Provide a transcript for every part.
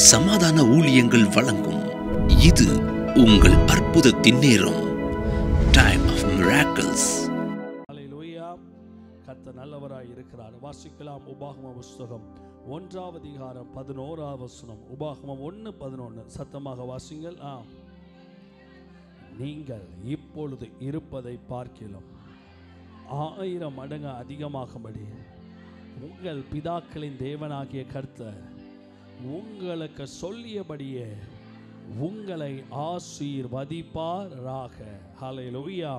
சமாதான ஊழியங்கள் வழங்கும் இது உங்கள் அற்புதத்தின் நேரம். Time of miracles. ஹல்லேலூயா. கர்த்தர் நல்லவராய் இருக்கிறார். வாசிக்கலாம். உபாகம புஸ்தகம் 1ஆம் அதிகாரம் 11ஆம் வசனம். உபாகமம் 1:11. சத்தமாக வாசிங்கள். நீங்கள் இப்பொழுது இருப்பதை பார்க்கலாம் 1000 மடங்கு அதிகமாகும்படி உங்கள் பிதாக்களின் தேவனாகிய கர்த்தர் உங்களுக்கு சொல்லியபடியே உங்களை ஆசீர்வதிப்பாராக. ஹல்லேலூயா.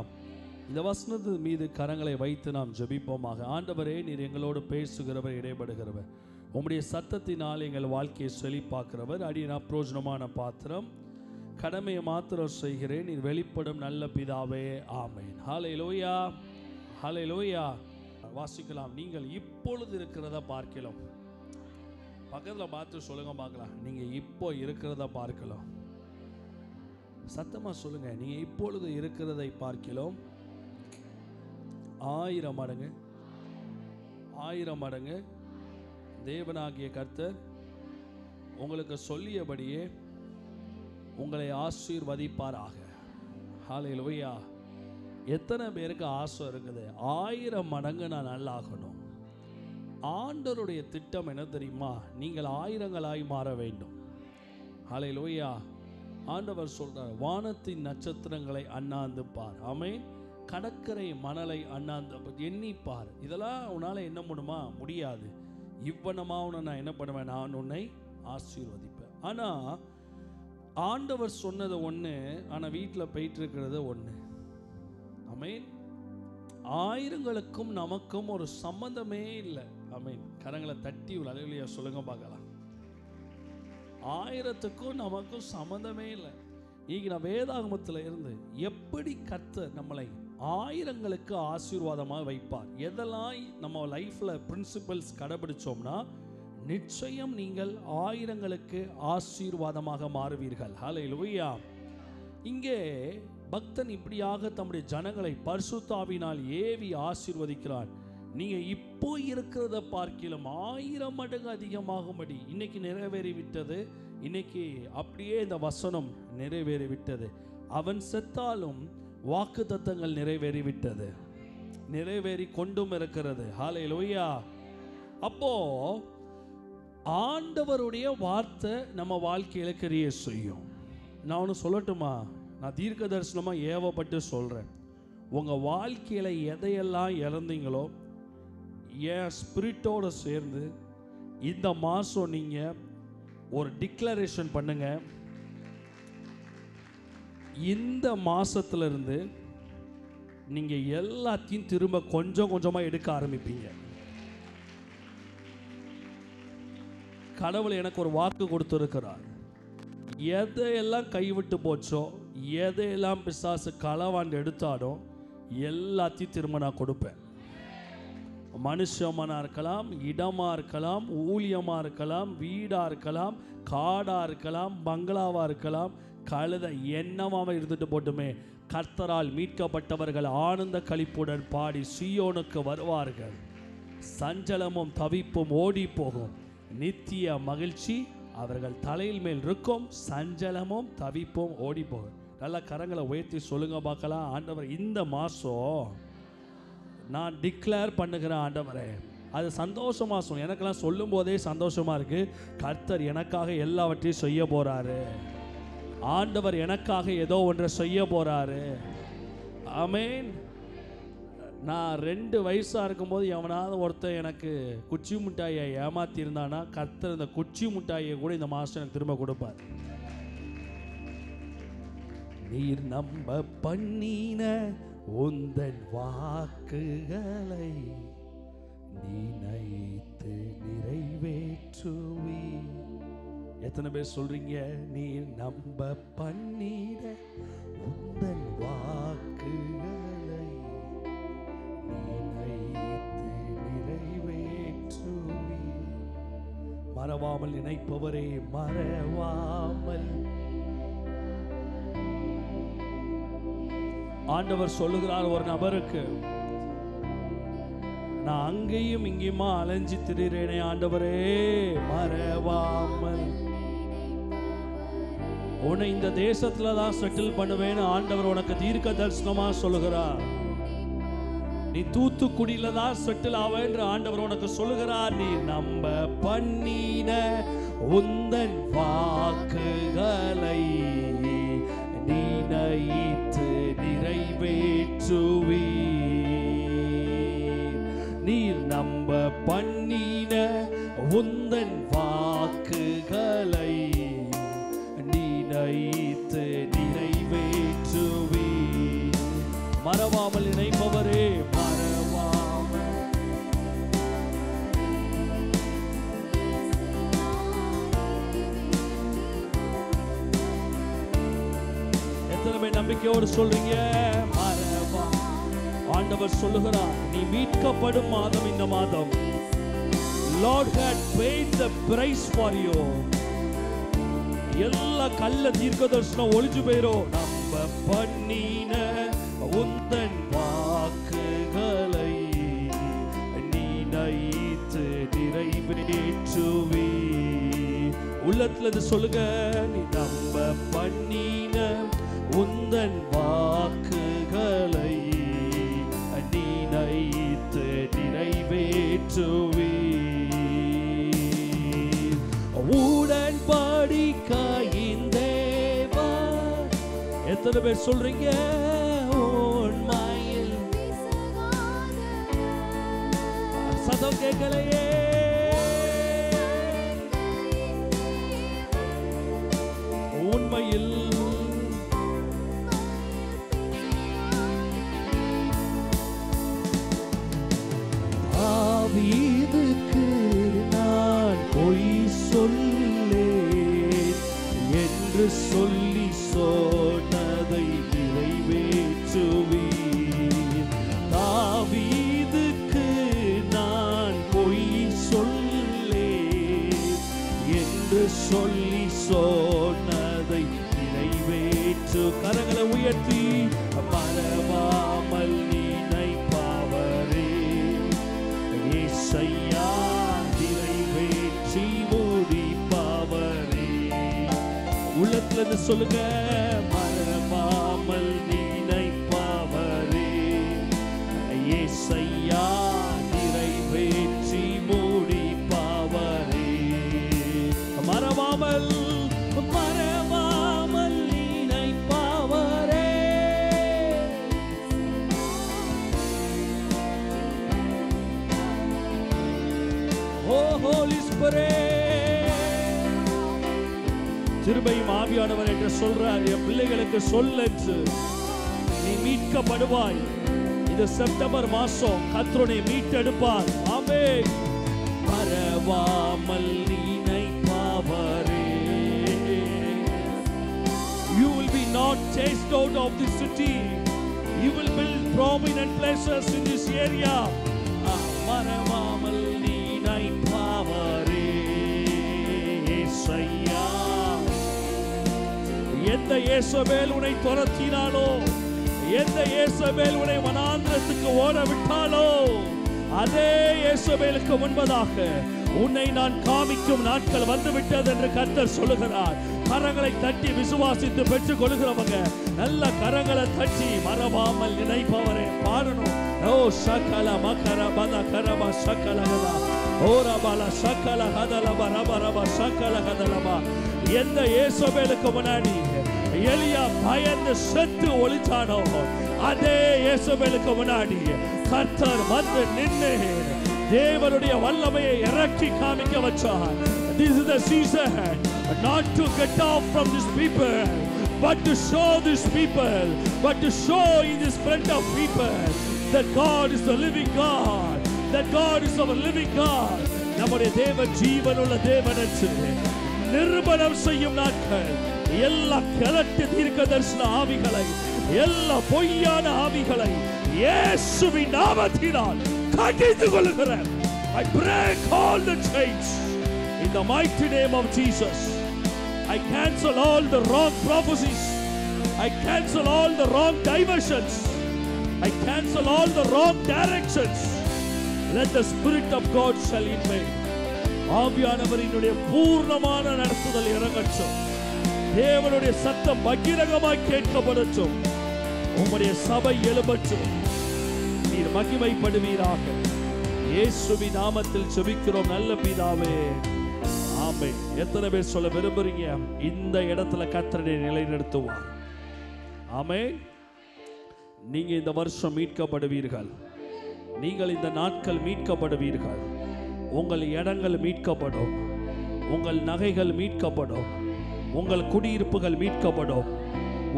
இந்த வசனத்தின் மீது கரங்களை வைத்து நாம் ஜெபிப்போமாக. ஆண்டவரே, நீர் எங்களோடு பேசுகிறவர், இடைபடுகிறவர். உம்முடைய சத்தத்தினால் எங்கள் வாழ்க்கையை செழிப்பாக்குறவர். அடியேன் அப்பிரயோஜனமான பாத்திரம், கடமையை மாத்திரம் செய்கிறேன். நீர் வெளிப்படும் நல்ல பிதாவே. ஆமென். ஹல்லேலூயா. ஹல்லேலூயா. வாசிக்கலாம். நீங்கள் இப்பொழுது இருக்கிறத பார்க்கலாம். பக்கத்தில் பார்த்து சொல்லுங்க பார்க்கலாம். நீங்கள் இப்போ இருக்கிறத பார்க்கலாம். சத்தமாக சொல்லுங்க. நீங்கள் இப்பொழுது இருக்கிறதை பார்க்கலாம் 1000 மடங்கு 1000 மடங்கு தேவனாகிய கர்த்தர் உங்களுக்கு சொல்லியபடியே உங்களை ஆசீர்வதிப்பாராக. ஹல்லேலூயா. எத்தனை பேருக்கு ஆசை இருக்குது? 1000 மடங்கு நான் நல்லாகணும். ஆண்டவருடைய திட்டம் என்ன தெரியுமா? நீங்கள் ஆயிரங்களாய் மாற வேண்டும். ஹல்லேலூயா. ஆண்டவர் சொல்றார், வானத்தின் நட்சத்திரங்களை அண்ணாந்து பார். ஆமென். கடற்கரை மணலை அண்ணாந்து எண்ணிப்பார். இதெல்லாம் உன்னால் என்ன பண்ணுமா? முடியாது. இவ்வனமா உன்னை நான் என்ன பண்ணுவேன்? நான் உன்னை ஆசீர்வதிப்பேன். ஆனால் ஆண்டவர் சொன்னது ஒன்று, ஆனால் வீட்டில் போயிட்டு இருக்கிறது ஒன்று. ஆமென். ஆயிரங்களுக்கும் நமக்கும் ஒரு சம்பந்தமே இல்லை. ஆமென். கரங்களை தட்டி அல்லேலூயா சொல்லுங்க பார்க்கலாம். 1000க்கும் நமக்கும் சம்பந்தமே இல்லை. இன்னைக்கு நான் வேதாகமத்தில் இருந்து எப்படி கர்த்தர் நம்மளை ஆயிரங்களுக்கு ஆசீர்வாதமாக வைப்பார், எதெல்லாம் நம்ம லைஃப்பில் பிரின்சிபல்ஸ் கடைபிடிச்சோம்னா நிச்சயம் நீங்கள் ஆயிரங்களுக்கு ஆசீர்வாதமாக மாறுவீர்கள். ஹல்லேலூயா. இங்கே பக்தன் இப்படியாக தம்முடைய ஜனங்களை பரிசுத்த ஆவியினால் ஏவி ஆசீர்வதிக்கிறான். நீங்கள் இப்போ இருக்கிறத பார்க்கலாம் 1000 மடங்கு அதிகமாகும்படி. இன்னைக்கு நிறைவேறிவிட்டது. இன்னைக்கு அப்படியே இந்த வசனம் நிறைவேறிவிட்டது. அவன் செத்தாலும் வாக்கு தத்தங்கள் நிறைவேறிவிட்டது, நிறைவேறி கொண்டும் இருக்கிறது. ஹல்லேலூயா. அப்போ ஆண்டவருடைய வார்த்தை நம்ம வாழ்க்கையில கிரியை செய்யும். நான் ஒன்று சொல்லட்டுமா? நான் தீர்க்க தரிசனமாக ஏவப்பட்டு சொல்கிறேன். உங்கள் வாழ்க்கையில் எதையெல்லாம் இழந்தீங்களோ என் ஸ்பிரிட்டோடு சேர்ந்து இந்த மாதம் நீங்கள் ஒரு டிக்ளரேஷன் பண்ணுங்க. இந்த மாதத்துலேருந்து நீங்கள் எல்லாத்தையும் திரும்ப கொஞ்சம் கொஞ்சமாக எடுக்க ஆரம்பிப்பீங்க. கடவுள் எனக்கு ஒரு வாக்கு கொடுத்துருக்கிறார். எதையெல்லாம் கைவிட்டு போச்சோ, எதையெல்லாம் பிசாசு களவாண்டு எடுத்தாடோ எல்லாத்தையும் திரும்ப நான் கொடுப்பேன். மனுஷமாக இருக்கலாம், இடமாக இருக்கலாம், ஊழியமாக இருக்கலாம், வீடாக இருக்கலாம், காடாக இருக்கலாம், பங்களாவாக இருக்கலாம், கழுத என்னவாக இருந்துட்டு போட்டுமே, கர்த்தரால் மீட்கப்பட்டவர்கள் ஆனந்த களிப்புடன் பாடி சீயோனுக்கு வருவார்கள். சஞ்சலமும் தவிப்பும் ஓடி போகும், நித்திய மகிழ்ச்சி அவர்கள் தலையில் மேல் இருக்கும். சஞ்சலமும் தவிப்பும் ஓடி போகும். நல்ல கரங்களை உயர்த்தி சொல்லுங்க பார்க்கலாம். ஆண்டவர், இந்த மாதம் நான் டிக்ளேர் பண்ணுகிறேன். ஆண்டவரே, அது சந்தோஷ மாதம். எனக்கெல்லாம் சொல்லும் போதே சந்தோஷமாக இருக்குது. கர்த்தர் எனக்காக எல்லாவற்றையும் செய்ய போகிறாரு. ஆண்டவர் எனக்காக ஏதோ ஒன்றை செய்ய போகிறாரு. ஆமென். நான் 2 வயசாக இருக்கும்போது எவனாவது ஒருத்தர் எனக்கு குச்சி மிட்டாயை ஏமாற்றிருந்தானா, கர்த்தர் இந்த குச்சி மிட்டாயை கூட இந்த மாதம் எனக்கு திரும்ப கொடுப்பார். நீர் நம்ப பண்ணின உந்தன் வாக்குகளை நினைத்து நிறைவேற்றுவி. எத்தனை பேர் சொல்றீங்க? நீர் நம்ப பண்ணின உந்தன் வாக்குகளை மறவாமல் நினைப்பவரே, மறவாமல். ஆண்டவர் சொல்லுகிறார் ஒரு நபருக்கு, நான் அங்கேயும் இங்கேயுமா அலைஞ்சி திரிகிறேனே ஆண்டவரே, மறவாமல் உன்னை இந்த தேசத்துல தான் செட்டில் பண்ணுவேன்னு ஆண்டவர் உனக்கு தீர்க்க தரிசனமா சொல்லுகிறார். நீ தூத்துக்குடியில தான் செட்டில் ஆவேன்ற ஆண்டவர் உனக்கு சொல்லுகிறார். நீ நம்ப பண்ணின உந்தன் வாக்குகளை நினைத்து நிறைவேற்றுவீர். நீர் நம்ப பண்ணின உந்தன் வாக்குகளை நினைத்து நிறைவேற்றுவீர். மறவாமல் நினைப்பவரே மறவாமல். எத்தனை பேர் நம்பிக்கையோடு சொல்றீங்க? மறவா. ஆண்டவர் சொல்லுகிறார், நீ மீட்கப்படும் மாதம் இந்த மாதம். Lord had paid the price for you. எல்லா கள்ள தீர்க்கதரிசனம் ஒளிஞ்சு போயிரும். நம்ப பண்ணின உந்தன் வாக்குகளை நினைத்து நிறைவேற்றுவீர். உள்ளத்துல இது சொல்லுங்க. நீ நம்ப பண்ணின உந்தன் வாக்குகளை நினைத்து நிறைவேற்றுவீர். உடன்படிக்கையின் தேவா. எத்தனை பேர் சொல்றீங்க? உண்மையில் சதம் கேட்கலையே. உண்மையில் தாவீதுக்கு நான் பொய் சொல்லேன் என்று சொல்லி சொன்னதை நிறைவேற்றுவீர். தாவீதுக்கு நான் பொய் சொல்லேன் என்று சொல்லி சொன்னதை நிறைவேற்று. கரங்களை உயர்த்தி மறவாமல் நினைப்பவரே இயேசையா நிறைவேற்றி முடிப்பவரே. உள்ளத்துல சொல்லுங்க. மறவாமல் நினைப்பவரே இயேசையா நிறைவேற்றி முடிப்பவரே. மறவாமல் மறவாமல் நினைப்பவரே. ஓ ஹோலி ஸ்பிரிட். திரும்பையும் ஆவியானவர் என்று சொல்றார், என் பிள்ளைகளுக்கு சொல்லு, நீ மீட்கப்படுவாய். இது செப்டம்பர் மாசம் கர்த்தரை மீட்டெடுப்பார். ஆமென். மறவாமல் நினைப்பவரே. You will be not chased out of this city. You will build prominent places in this area. மறவாமல் நினைப்பவரே இயேசையா. எந்த இயேசுவேல் உன்னை துரத்தினாலோ, எந்த இயேசுவேல் உன்னை வனாந்திரத்துக்கு ஓட விட்டாலோ, அதே இயேசுவேலுக்கு முன்பதாக உன்னை நான் காமிக்கும் நாட்கள் வந்துவிட்டது என்று கர்த்தர் சொல்லுகிறார். கரங்களை தட்டி விசுவாசித்து பெற்றுக் கொள்கிறவங்க நல்ல கரங்களை தட்டி மறவாமல் நினைப்பவரே பாடணும். ஓ சகல மகர பத கரப சகலகதா ஓரபல சகல ஹதலப ரபரப சகல ஹதலபா. எந்த இயேசுவேலுக்கு முன்னாடி எலியா பயந்து செத்து ஒளிச்சானோ, அதே இயேசுவேலுக்கு முன்னாடி கர்த்தர் வந்து நின்று தேவனுடைய வல்லமையை இறக்கி காமிக்க வச்சார். This is the season not to get off from these people, but to show these people, but to show in this front of people that God is the living God, that God is our living God. நம்முடைய தேவன் ஜீவனுள்ள தேவன் என்று நிரூபணம் செய்யும் நாட்கள். எல்லா கிழட்டு தீர்க்க தரிசன ஆவிகளை, எல்லா பொய்யான ஆவிகளை இயேசுவின் நாமத்தினால் கடிந்து கொள்கிறேன். I break all the chains in the mighty name of Jesus. I cancel all the wrong prophecies. I cancel all the wrong diversions. I cancel all the wrong directions. Let the Spirit of God shall invade. ஆவியானவரினுடைய பூர்ணமான நடத்துதல் இறங்கட்டும். தேவனுடைய சத்தம் பகிரங்கமாய் கேட்கப்படட்டும். உம்முடைய சபை எழும்பட்டும். நீர் மகிமைப்படுவீராக. இயேசுவின் நாமத்தில் ஜெபிக்கிறோம் நல்ல பிதாவே, ஆமென். எத்தனை பேர் சொல்ல விரும்புறீங்க? இந்த இடத்துல கர்த்தரை நிலைநிறுத்துவார். ஆமென். நீங்க இந்த வருஷம் மீட்கப்படுவீர்கள். நீங்கள் இந்த நாட்கள் மீட்கப்படுவீர்கள். உங்கள் இடங்கள் மீட்கப்படும். உங்கள் நகைகள் மீட்கப்படும். உங்கள் குடியிருப்புகள் மீட்கப்படும்.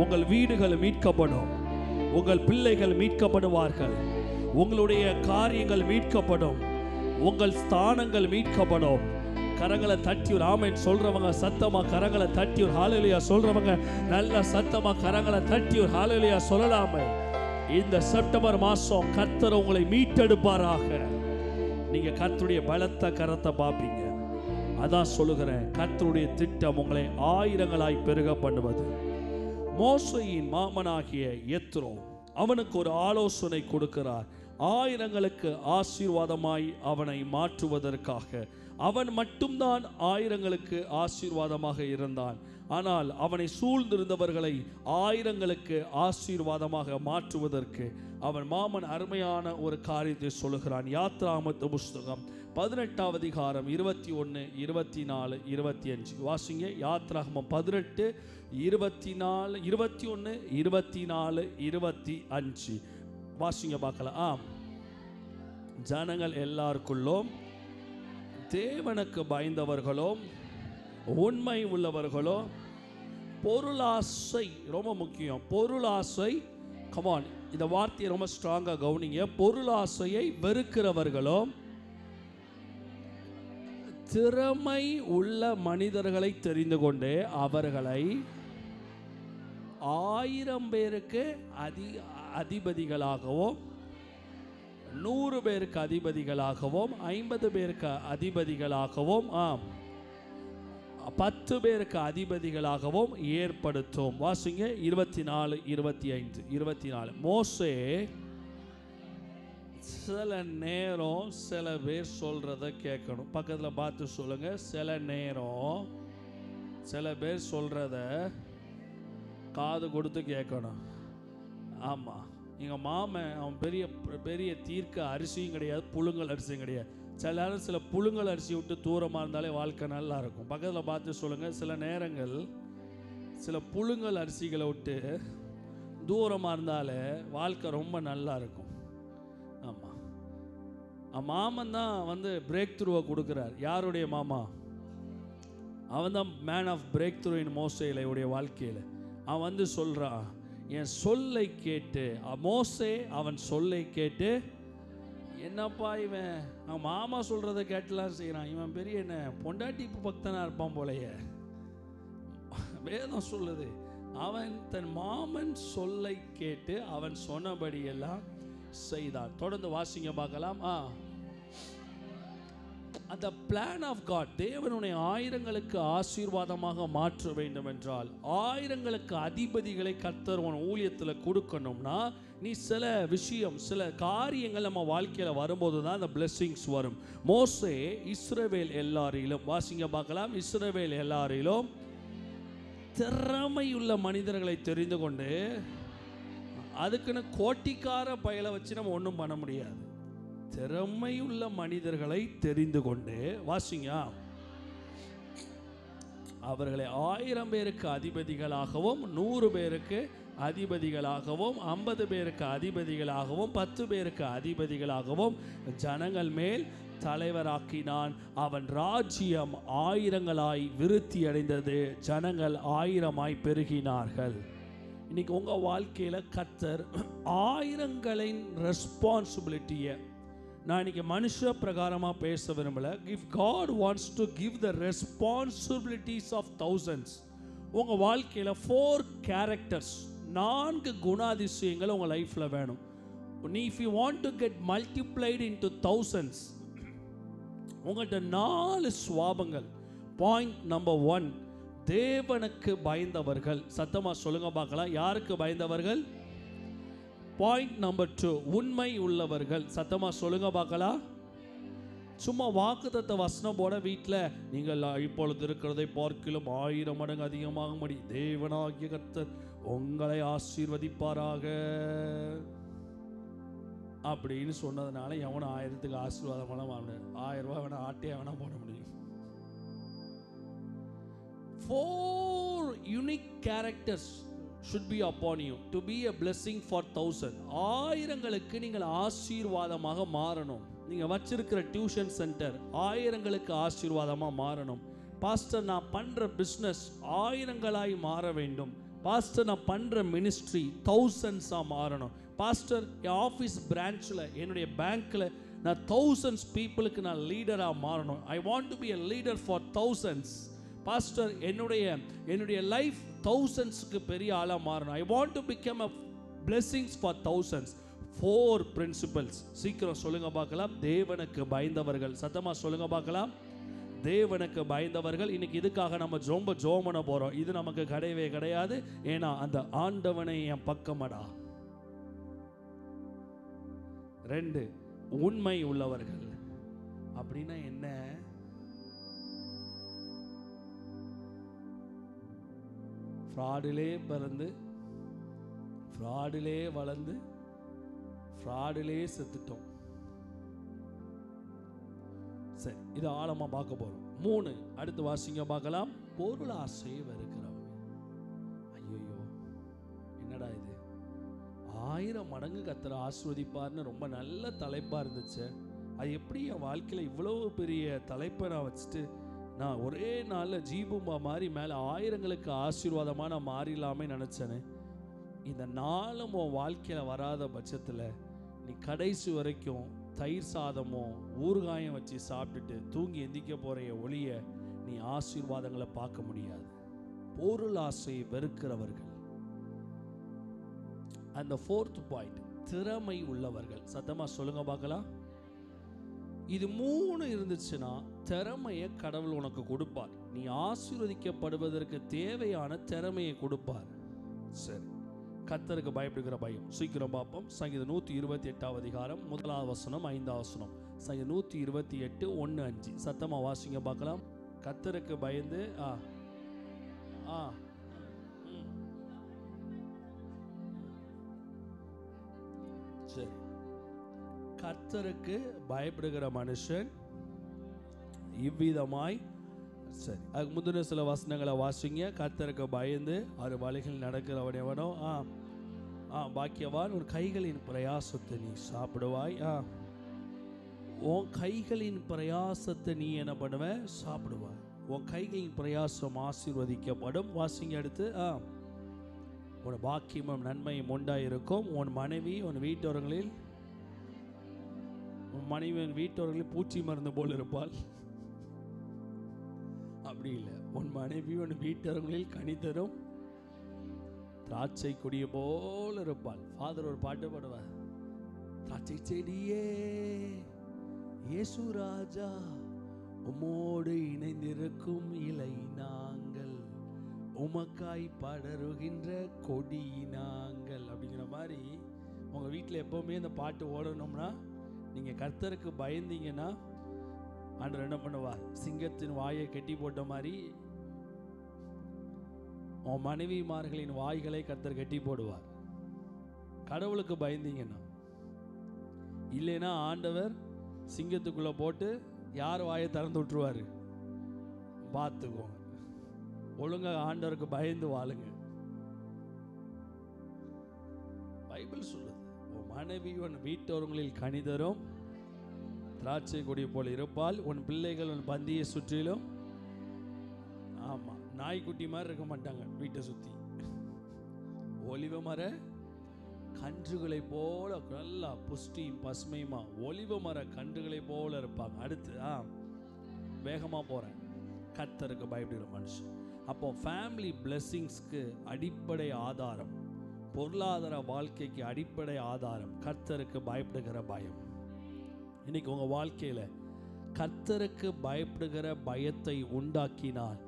உங்கள் வீடுகள் மீட்கப்படும். உங்கள் பிள்ளைகள் மீட்கப்படுவார்கள். உங்களுடைய காரியங்கள் மீட்கப்படும். உங்கள் ஸ்தானங்கள் மீட்கப்படும். கரங்களை தட்டி ஒரு ஆமென் சொல்றவங்க சத்தமா கரங்களை தட்டி ஒரு ஹல்லேலூயா சொல்றவங்க நல்ல சத்தமா கரங்களை தட்டி ஒரு ஹல்லேலூயா சொல்லலாமே. இந்த செப்டம்பர் மாசம் கர்த்தர் உங்களை மீட்டெடுப்பாராக. நீங்க கர்த்தருடைய பலத்த கரத்தை பார்ப்பீங்க. அதான் சொல்லுகிறேன், கர்த்தருடைய திட்டம் உங்களை ஆயிரங்களாய் பெருக பண்ணுவது. மோசேயின் மாமனாகிய யெத்ரோ அவனுக்கு ஒரு ஆலோசனை கொடுக்கிறார். ஆயிரங்களுக்கு ஆசீர்வாதமாய் அவனை மாற்றுவதற்காக. அவன் மட்டும்தான் ஆயிரங்களுக்கு ஆசீர்வாதமாக இருந்தான். ஆனால் அவனை சூழ்ந்திருந்தவர்களை ஆயிரங்களுக்கு ஆசீர்வாதமாக மாற்றுவதற்கு அவன் மாமன் அருமையான ஒரு காரியத்தை சொல்லுகிறான். யாத்ராகம புஸ்தகம் 18 அதிகாரம் 21, 24, 25 வாசிங்க. யாத்ராகமம் 18, 24, 21, 24, 25 வாசிங்க பார்க்கலாம். ஜனங்கள் எல்லாருக்குள்ளும் தேவனுக்கு பயந்தவர்களும் உண்மை உள்ளவர்களோ பொருளாசை, ரொம்ப முக்கியம், பொருளாசை, கமான் இந்த வார்த்தையை ரொம்ப ஸ்ட்ராங்காக கவனிங்க. பொருளாசையை வெறுக்கிறவர்களோ திறமை உள்ள மனிதர்களை தெரிந்து கொண்டு அவர்களை 1000 பேருக்கு அதிபதிகளாகவும் 100 பேருக்கு அதிபதிகளாகவும் 50 பேருக்கு அதிபதிகளாகவும் 10 பேருக்கு அதிபதிகளாகவும் ஏற்படுத்தும். வாசிங்க 24, 25, 24. மோசே சில நேரம் சில பேர் சொல்றத கேட்கணும். பக்கத்தில் பார்த்து சொல்லுங்க. சில நேரம் சில பேர் சொல்றத காது கொடுத்து கேட்கணும். ஆமாம், எங்கள் மாமன் அவன் பெரிய பெரிய தீர்க்க அரிசியும் கிடையாது, புழுங்கல் அரிசியும் கிடையாது. சில நேரம் சில புழுங்கல் அரிசி விட்டு தூரமாக இருந்தாலே வாழ்க்கை நல்லா இருக்கும். பக்கத்தில் பார்த்து சொல்லுங்கள், சில நேரங்கள் சில புழுங்கல் அரிசிகளை விட்டு தூரமாக இருந்தாலே வாழ்க்கை ரொம்ப நல்லா இருக்கும். ஆமாம், மாமன் தான் பிரேக் த்ரூவை கொடுக்குறார். யாருடைய மாமா? அவன் தான் man of breakthrough in மோசேயுடைய வாழ்க்கையில். அவன் சொல்கிறான், என் சொல்லை கேட்டு. மோசே அவன் சொல்லை கேட்டு, என்னப்பா இவன் அவன் மாமா சொல்கிறத கேட்டுலாம் செய்கிறான், இவன் பெரிய என்ன பொண்டாட்டி பக்தனாக இருப்பான் போலையே. வேதம் சொல்லுது, அவன் தன் மாமன் சொல்லை கேட்டு அவன் சொன்னபடியெல்லாம் செய்தான். தொடர்ந்து வாசிங்க பார்க்கலாம். அந்த பிளான் ஆஃப் காட், தேவனுடைய ஆயிரங்களுக்கு ஆசீர்வாதமாக மாற்ற வேண்டும் என்றால், ஆயிரங்களுக்கு அதிபதிகளை கர்த்தர் உன் ஊழியத்தில் கொடுக்கணும்னா, நீ சில விஷயம் சில காரியங்கள் நம்ம வாழ்க்கையில் வரும்போது தான் அந்த பிளெஸிங்ஸ் வரும். மோசே இஸ்ரவேல் எல்லாரிலும், வாசிங்க பார்க்கலாம், இஸ்ரவேல் எல்லாரிலும் திறமையுள்ள மனிதர்களை தெரிந்து கொண்டு, அதுக்குன்னு கோட்டிக்கார பயலை வச்சு நம்ம ஒன்றும் பண்ண முடியாது. திறமையுள்ள மனிதர்களை தெரிந்து கொண்டு, வாசிங்க, அவர்களை 1000 பேருக்கு அதிபதிகளாகவும் 100 பேருக்கு அதிபதிகளாகவும் 50 பேருக்கு அதிபதிகளாகவும் 10 பேருக்கு அதிபதிகளாகவும் ஜனங்கள் மேல் தலைவராக்கினான். அவன் ராஜ்யம் ஆயிரங்களாய் விருத்தி அடைந்தது. ஜனங்கள் 1000ஆய் பெருகினார்கள். இன்னைக்கு உங்கள் வாழ்க்கையில் கர்த்தர் ஆயிரங்களின் ரெஸ்பான்சிபிலிட்டியை, நான் இன்னைக்கு மனுஷ பிரகாரமாக பேச விரும்பல. If God wants to give the responsibilities of thousands, உங்கள் வாழ்க்கையில் 4 characters, 4 குணாதிசயங்கள் உங்கள் லைஃப்பில் வேணும். If you want to get multiplied into thousands, உங்கள்கிட்ட 4 சுவாபங்கள். பாயிண்ட் நம்பர் 1, தேவனுக்கு பயந்தவர்கள். சத்தமாக சொல்லுங்க பார்க்கலாம், யாருக்கு பயந்தவர்கள்? பாயிண்ட் நம்பர் 2, உண்மை உள்ளவர்கள். சத்தமாக சொல்லுங்க பார்க்கலாம், சும்மா வாக்குத்தத்த வசனம் போட வீட்டில் நீங்கள் இப்பொழுது இருக்கிறதை பார்க்கிலும் 1000 மடங்கு அதிகமாகும்படி தேவனாகிய கர்த்தர் உங்களை ஆசீர்வதிப்பாராக அப்படின்னு சொன்னதுனால எவனும் 1000க்கு ஆசீர்வாதமெல்லாம் வாங்க 1000 ரூபாய் வேணா ஆட்டையாக வேணா போட முடியும். 4 unique characters should be upon you to be a blessing for 1000. ஆயிரங்களுக்கு நீங்கள் ஆசீர்வாதமாக மாறணும். நீங்கள் வச்சிருக்கிற டியூஷன் சென்டர் ஆயிரங்களுக்கு ஆசீர்வாதமாக மாறணும். பாஸ்டர் நான் பண்ணுற பிஸ்னஸ் ஆயிரங்களாய் மாற வேண்டும். பாஸ்டர் நான் பண்ணுற மினிஸ்ட்ரி thousandsஆக மாறணும். பாஸ்டர் என் ஆஃபீஸ் பிரான்ச்சில் என்னுடைய பேங்க்கில் நான் thousands பீப்புளுக்கு நான் லீடராக மாறணும். I want to be a leader for thousands. Pastor என்னுடைய லைஃப் thousandsக்கு பெரிய ஆளாக மாறணும். I want to become a blessings for thousands. 4 principles. சீக்கிரம் சொல்லுங்க பார்க்கலாம். தேவனுக்கு பயந்தவர்கள். சத்தமா சொல்லுங்க பார்க்கலாம். தேவனுக்கு பயந்தவர்கள். இன்னைக்கு இதுக்காக நம்ம ரொம்ப ஜெபம் பண்ண போறோம். இது நமக்கு கிடையவே கிடையாது. ஏன்னா அந்த ஆண்டவனை என் பக்கமடா. 2 உண்மை உள்ளவர்கள். அப்படின்னா என்ன? ஃப்ராடிலே பிறந்து ஃப்ராடிலே வளர்ந்து ஃப்ராடிலே செத்துட்டோம். சரி, இது ஆழமா பார்க்க போறோம். 3 அடுத்து வாசிங்க பார்க்கலாம். பொருள் ஆசையை வெறுக்கிறவங்க. ஐயோ என்னடா இது, 1000 மடங்கு கர்த்தர் ஆசீர்வதிப்பார்னு ரொம்ப நல்ல தலைப்பா இருந்துச்சு. அது எப்படி என் வாழ்க்கையில் இவ்வளோ பெரிய தலைப்பை நான் வச்சுட்டு நான் ஒரே நாளில் ஜீபும்பா மாதிரி மேலே ஆயிரங்களுக்கு ஆசீர்வாதமாக நான் மாறிடலாமே நினச்சேன்னு. இந்த நாளும் உன் வாழ்க்கையில் வராத பட்சத்தில் நீ கடைசி வரைக்கும் தயிர் சாதமோ ஊறுகாயம் வச்சு சாப்பிட்டுட்டு தூங்கி எந்திக்க போகிற ஒளிய நீ ஆசீர்வாதங்களை பார்க்க முடியாது. பொருள் ஆசையை வெறுக்கிறவர்கள். அந்த 4th பாயிண்ட், திறமை உள்ளவர்கள். சத்தமாக சொல்லுங்க பார்க்கலாம். இது 3 இருந்துச்சுன்னா திறமையை கடவுள் உனக்கு கொடுப்பார். நீ ஆசீர்வதிக்கப்படுவதற்கு தேவையான திறமையை கொடுப்பார். சரி, கர்த்தருக்கு பயப்படுகிற பயம். சீக்கிரம் பார்ப்போம். சங்கீதம் 128 அதிகாரம் 1 வசனம் 5 வசனம். சங்கீதம் 128 1-5. சத்தமா வாசிங்க பார்க்கலாம். கர்த்தருக்கு பயந்து சரி, கர்த்தருக்கு பயப்படுகிற மனுஷன் இவ்விதமாய். சரி, அதுக்கு முந்தின சில வசனங்களை வாசிங்க. கர்த்தருக்கு பயந்து அவர் வழிகள் நடக்கிறவன் எவனோ பாக்கியவான். உன் கைகளின் பிரயாசத்தை நீ சாப்பிடுவாய். உன் கைகளின் பிரயாசத்தை நீ என்ன பண்ணுவ? சாப்பிடுவாய். உன் கைகளின் பிரயாசம் ஆசீர்வதிக்கப்படும். வாசிங்க அடுத்து. உன் பாக்கியமும் நன்மையும் உண்டாயிருக்கும். உன் மனைவி உன் வீட்டவர்களில் உன் மனைவி உன் வீட்டவர்களில் பூச்சி மருந்து போல் இருப்பாள். அப்படி இல்லை, உன் மனைவி உன் வீட்டவர்களில் கனி தரும் திராட்சை கொடிய போல் இருப்பாள். ஃபாதர் ஒரு பாட்டு பாடுவார். திராட்சை செடியே இயேசு ராஜா உம்மோடு இணைந்திருக்கும் இலை நாங்கள், உமக்காய் படருகின்ற கொடி நாங்கள். அப்படிங்கிற மாதிரி உங்கள் வீட்டில் எப்போவுமே இந்த பாட்டு ஓடணும்னா நீங்கள் கர்த்தருக்கு பயந்தீங்கன்னா ஆண்டவர் என்ன பண்ணுவார்? சிங்கத்தின் வாயை கட்டி போட்ட மாதிரி உன் மனைவிமார்களின் வாய்களை கர்த்தர் கட்டி போடுவார். கடவுளுக்கு பயந்தீங்கன்னா. இல்லைன்னா ஆண்டவர் சிங்கத்துக்குள்ளே போட்டு யார் வாயை திறந்து விட்டுருவார்? பார்த்துக்கோங்க. ஒழுங்காக ஆண்டவருக்கு பயந்து வாழுங்க. பைபிள் சொல்லுது, உன் மனைவி உன் வீட்டோரங்களில் கனிதரும் திராட்சை கொடி போல இருப்பால், உன் பிள்ளைகள் உன் பந்தியை சுற்றிலும். ஆமாம், நாய்க்குட்டி மாதிரி இருக்க மாட்டாங்க வீட்டை சுற்றி. ஒலிவ மர கன்றுகளை போல நல்லா புஷ்டியும் பசுமையுமா ஒலிவ மர கன்றுகளை போல இருப்பாங்க. அடுத்து வேகமாக போகிறேன். கர்த்தருக்கு பயப்படுகிற மனுஷன். அப்போ ஃபேமிலி பிளெஸ்ஸிங்ஸ்க்கு அடிப்படை ஆதாரம், பொருளாதார வாழ்க்கைக்கு அடிப்படை ஆதாரம் கர்த்தருக்கு பயப்படுகிற பயம். இன்னைக்கு உங்கள் வாழ்க்கையில் கர்த்தருக்கு பயப்படுகிற பயத்தை உண்டாக்கினால்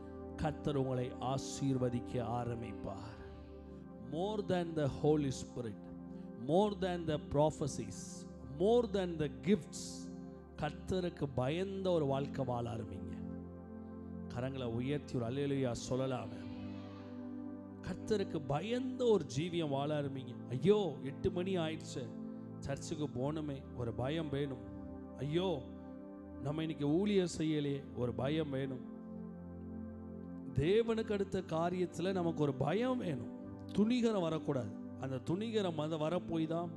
கர்த்தர் உங்களை ஆசீர்வதிக்க ஆரம்பிப்பார். More than the Holy Spirit, more than the prophecies, more than the gifts, கர்த்தருக்கு பயந்த ஒரு வாழ்க்கை வாழ ஆரம்பிங்க. கரங்களை உயர்த்தி ஒரு அல்லேலூயா சொல்லலாமே. கர்த்தருக்கு பயந்த ஒரு ஜீவியம் வாழ ஆரம்பிங்க. ஐயோ 8 மணி ஆயிடுச்சு, சர்ச்சுக்கு போகணுமே, ஒரு பயம் வேணும். ஐயோ நம்ம இன்னைக்கு ஊழியம் செய்யலையே, ஒரு பயம் வேணும். தேவனுக்கு அடுத்த காரியத்தில் நமக்கு ஒரு பயம் வேணும். துணிகரம் வரக்கூடாது. அந்த துணிகரம் வரப்போய் தான்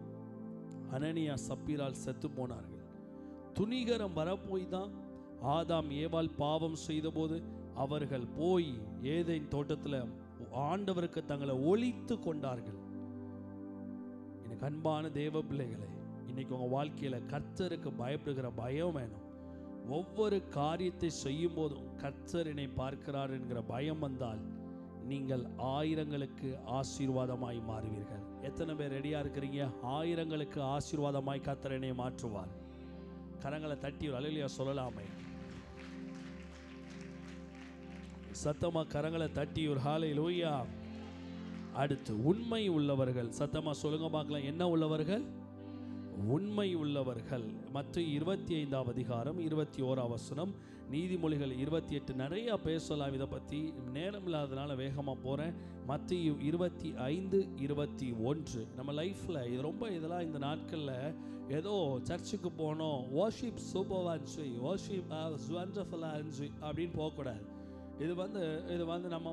அனனியா சப்பீரால் செத்து போனார்கள். துணிகரம் வரப்போய் தான் ஆதாம் ஏவாள் பாவம் செய்தபோது அவர்கள் போய் ஏதேன் தோட்டத்தில் ஆண்டவருக்கு தங்களை ஒளித்து கொண்டார்கள். எனக்கு அன்பான தேவ பிள்ளைகளே, இன்னைக்கு உங்கள் வாழ்க்கையில் கர்த்தருக்கு பயப்படுகிற பயம் வேணும். ஒவ்வொரு காரியத்தை செய்யும் போதும் கர்த்தர் என்னை பார்க்கிறார் என்கிற பயம் வந்தால் நீங்கள் ஆயிரங்களுக்கு ஆசீர்வாதமாய் மாறுவீர்கள். எத்தனை பேர் ரெடியாக இருக்கிறீங்க? ஆயிரங்களுக்கு ஆசீர்வாதமாய் கர்த்தர் என்னை மாற்றுவார். கரங்களை தட்டி ஒரு அல்லேலூயா சொல்லலாமே. சத்தமா கரங்களை தட்டி ஒரு ஹல்லேலூயா. அடுத்து உண்மை உள்ளவர்கள். சத்தமா சொல்லுங்க பார்க்கலாம். என்ன உள்ளவர்கள்? உண்மை உள்ளவர்கள். மத்தேயு 25ஆம் அதிகாரம் 21ஆம் வசனம், நீதிமொழிகள் 28. நிறையா பேசலாம் இதை பற்றி, நேரம் இல்லாததுனால வேகமாக போகிறேன். மத்தேயு 25:21. நம்ம லைஃப்பில் இது ரொம்ப இதெல்லாம் இந்த நாட்களில் ஏதோ சர்ச்சுக்கு போனோம், வார்ஷிப் சூப்பராக இருந்துச்சு, வார்ஷிப் வண்டர்ஃபுல்லாக இருந்துச்சு அப்படின்னு போகக்கூடாது. இது வந்து நம்ம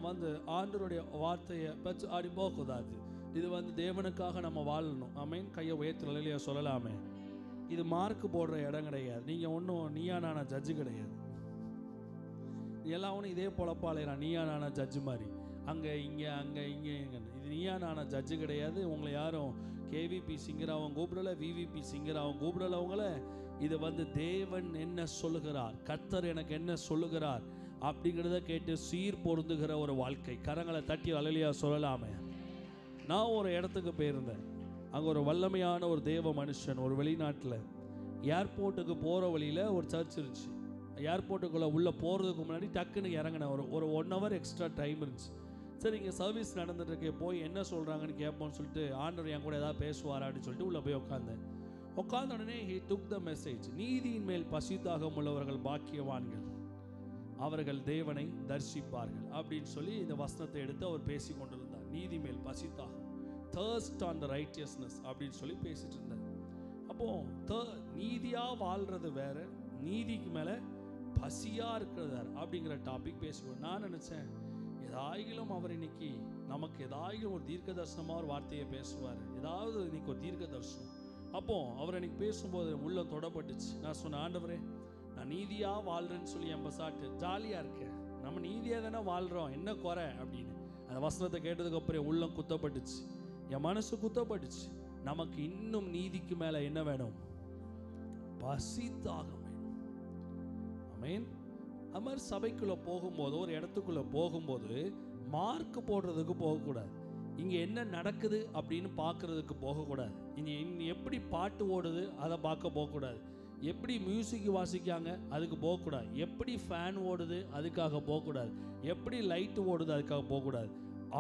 ஆண்டவருடைய வார்த்தையை பற்றி அப்படி போகக்கூடாது. இது தேவனுக்காக நம்ம வாழணும். ஆமேன். கையை உயர்த்தி அல்லேலூயா சொல்லலாமே. இது மார்க் போடுற இடம் கிடையாது. நீங்கள் ஒன்றும் நீயா நானா ஜட்ஜு கிடையாது. எல்லாம் ஒன்றும் இதே பொழப்பாளையா நீயா நானா ஜட்ஜு மாதிரி அங்கே இங்கே இது நீயா நானா ஜட்ஜு கிடையாது. உங்களை யாரும் கேவிபி சிங்கராகவும் கூப்பிடல, விவிபி சிங்கராகவும் கூப்பிடல அவங்கள. இது தேவன் என்ன சொல்லுகிறார், கர்த்தர் எனக்கு என்ன சொல்லுகிறார் அப்படிங்கிறத கேட்டு சீர் பொருந்துகிற ஒரு வாழ்க்கை. கரங்களை தட்டி அல்லேலூயா சொல்லலாமே. நான் ஒரு இடத்துக்கு போயிருந்தேன். அங்கே ஒரு வல்லமையான ஒரு தேவ மனுஷன், ஒரு வெளிநாட்டில் ஏர்போர்ட்டுக்கு போகிற வழியில் ஒரு சர்ச் இருந்துச்சு. ஏர்போர்ட்டுக்குள்ளே உள்ளே போகிறதுக்கு முன்னாடி டக்குன்னு இறங்கினேன். ஒரு 1 hour எக்ஸ்ட்ரா டைம் இருந்துச்சு. சரி, இங்கே சர்வீஸ் நடந்துட்டுருக்கே, போய் என்ன சொல்கிறாங்கன்னு கேட்போம்னு சொல்லிட்டு ஆண்டவர் என் கூட ஏதாவது பேசுவாரா அப்படின்னு சொல்லிட்டு உள்ளே போய் உட்காந்த உடனே he took the message. நீதியின் மேல் பசிதாகம் உள்ளவர்கள் பாக்கியவான்கள், அவர்கள் தேவனை தரிசிப்பார்கள் அப்படின்னு சொல்லி இந்த வசனத்தை எடுத்து அவர் பேசி கொண்டிருந்தார். நீதி மேல் பசிதாகம், thirst on the righteousness அப்படின்னு சொல்லி பேசிட்டு இருந்தார். அப்போ நீதியாக வாழ்கிறது வேற, நீதிக்கு மேலே பசியாக இருக்கிறது வேற அப்படிங்கிற டாபிக் பேசுவோம். நான் நினச்சேன் ஏதாயிலும் அவர் இன்னைக்கு நமக்கு ஏதாயிலும் ஒரு தீர்க்க தரிசனமாக ஒரு வார்த்தையை பேசுவார், ஏதாவது இன்னைக்கு ஒரு தீர்க்க தரிசனம். அப்போ அவர் இன்னைக்கு பேசும்போது உள்ள தொடப்பட்டுச்சு. நான் சொன்னேன், ஆண்டவரே நான் நீதியாக வாழ்கிறேன்னு சொல்லி எம்பசாட்டு ஜாலியாக இருக்கேன், நம்ம நீதியாக தானே வாழ்கிறோம், என்ன குறை அப்படின்னு. அந்த வசனத்தை கேட்டதுக்கு அப்புறம் உள்ளம் குத்தப்பட்டுச்சு, என் மனசு குத்தப்பட்டுச்சு. நமக்கு இன்னும் நீதிக்கு மேலே என்ன வேணும்? பசிதாகம் வேணும். ஆமென். அது மாதிரி சபைக்குள்ளே போகும்போது, ஒரு இடத்துக்குள்ளே போகும்போது மார்க் போடுறதுக்கு போகக்கூடாது. இங்கே என்ன நடக்குது அப்படின்னு பார்க்குறதுக்கு போகக்கூடாது. இங்கே எப்படி பாட்டு ஓடுது அதை பார்க்க போகக்கூடாது. எப்படி மியூசிக் வாசிக்காங்க அதுக்கு போகக்கூடாது. எப்படி ஃபேன் ஓடுது அதுக்காக போகக்கூடாது. எப்படி லைட்டு ஓடுது அதுக்காக போகக்கூடாது.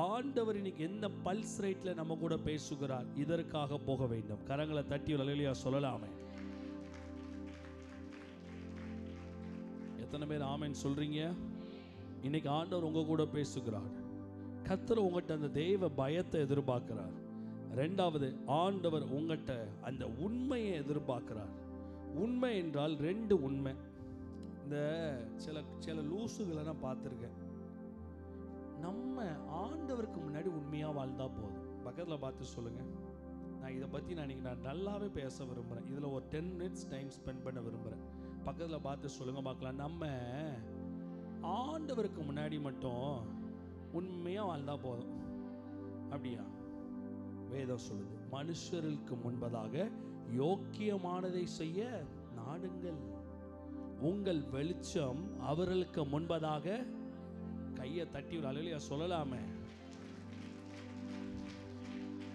ஆண்டவர் இன்னைக்கு எந்த பல்ஸ் ரேட்டில் நம்ம கூட பேசுகிறார் இதற்காக போக வேண்டும். கரங்களை தட்டி அல்லேலூயா சொல்லலாமே. எத்தனை பேர் ஆமென் சொல்றீங்க? இன்னைக்கு ஆண்டவர் உங்க கூட பேசுகிறார். கர்த்தர் உங்கள்கிட்ட அந்த தெய்வ பயத்தை எதிர்பார்க்கிறார். ரெண்டாவது, ஆண்டவர் உங்கள்கிட்ட அந்த உண்மையை எதிர்பார்க்கிறார். உண்மை என்றால் 2 உண்மை. இந்த சில லூசுகளை நான் பார்த்துருக்கேன். நம்ம ஆண்டவருக்கு முன்னாடி உண்மையாக வாழ்ந்தா போதும். பக்கத்தில் பார்த்து சொல்லுங்கள். நான் இதை பற்றி நான் நல்லாவே பேச விரும்புகிறேன். இதில் ஒரு 10 minutes டைம் ஸ்பெண்ட் பண்ண விரும்புகிறேன். பக்கத்தில் பார்த்து சொல்லுங்கள் பார்க்கலாம். நம்ம ஆண்டவருக்கு முன்னாடி மட்டும் உண்மையாக வாழ்ந்தா போதும். அப்படியா? வேதம் சொல்லுது, மனுஷருக்கு முன்பதாக யோக்கியமானதை செய்ய நாடுங்கள், உங்கள் வெளிச்சம் அவர்களுக்கு முன்பதாக. கையை தட்டி ஒரு அல்லேலூயா சொல்லலாமே.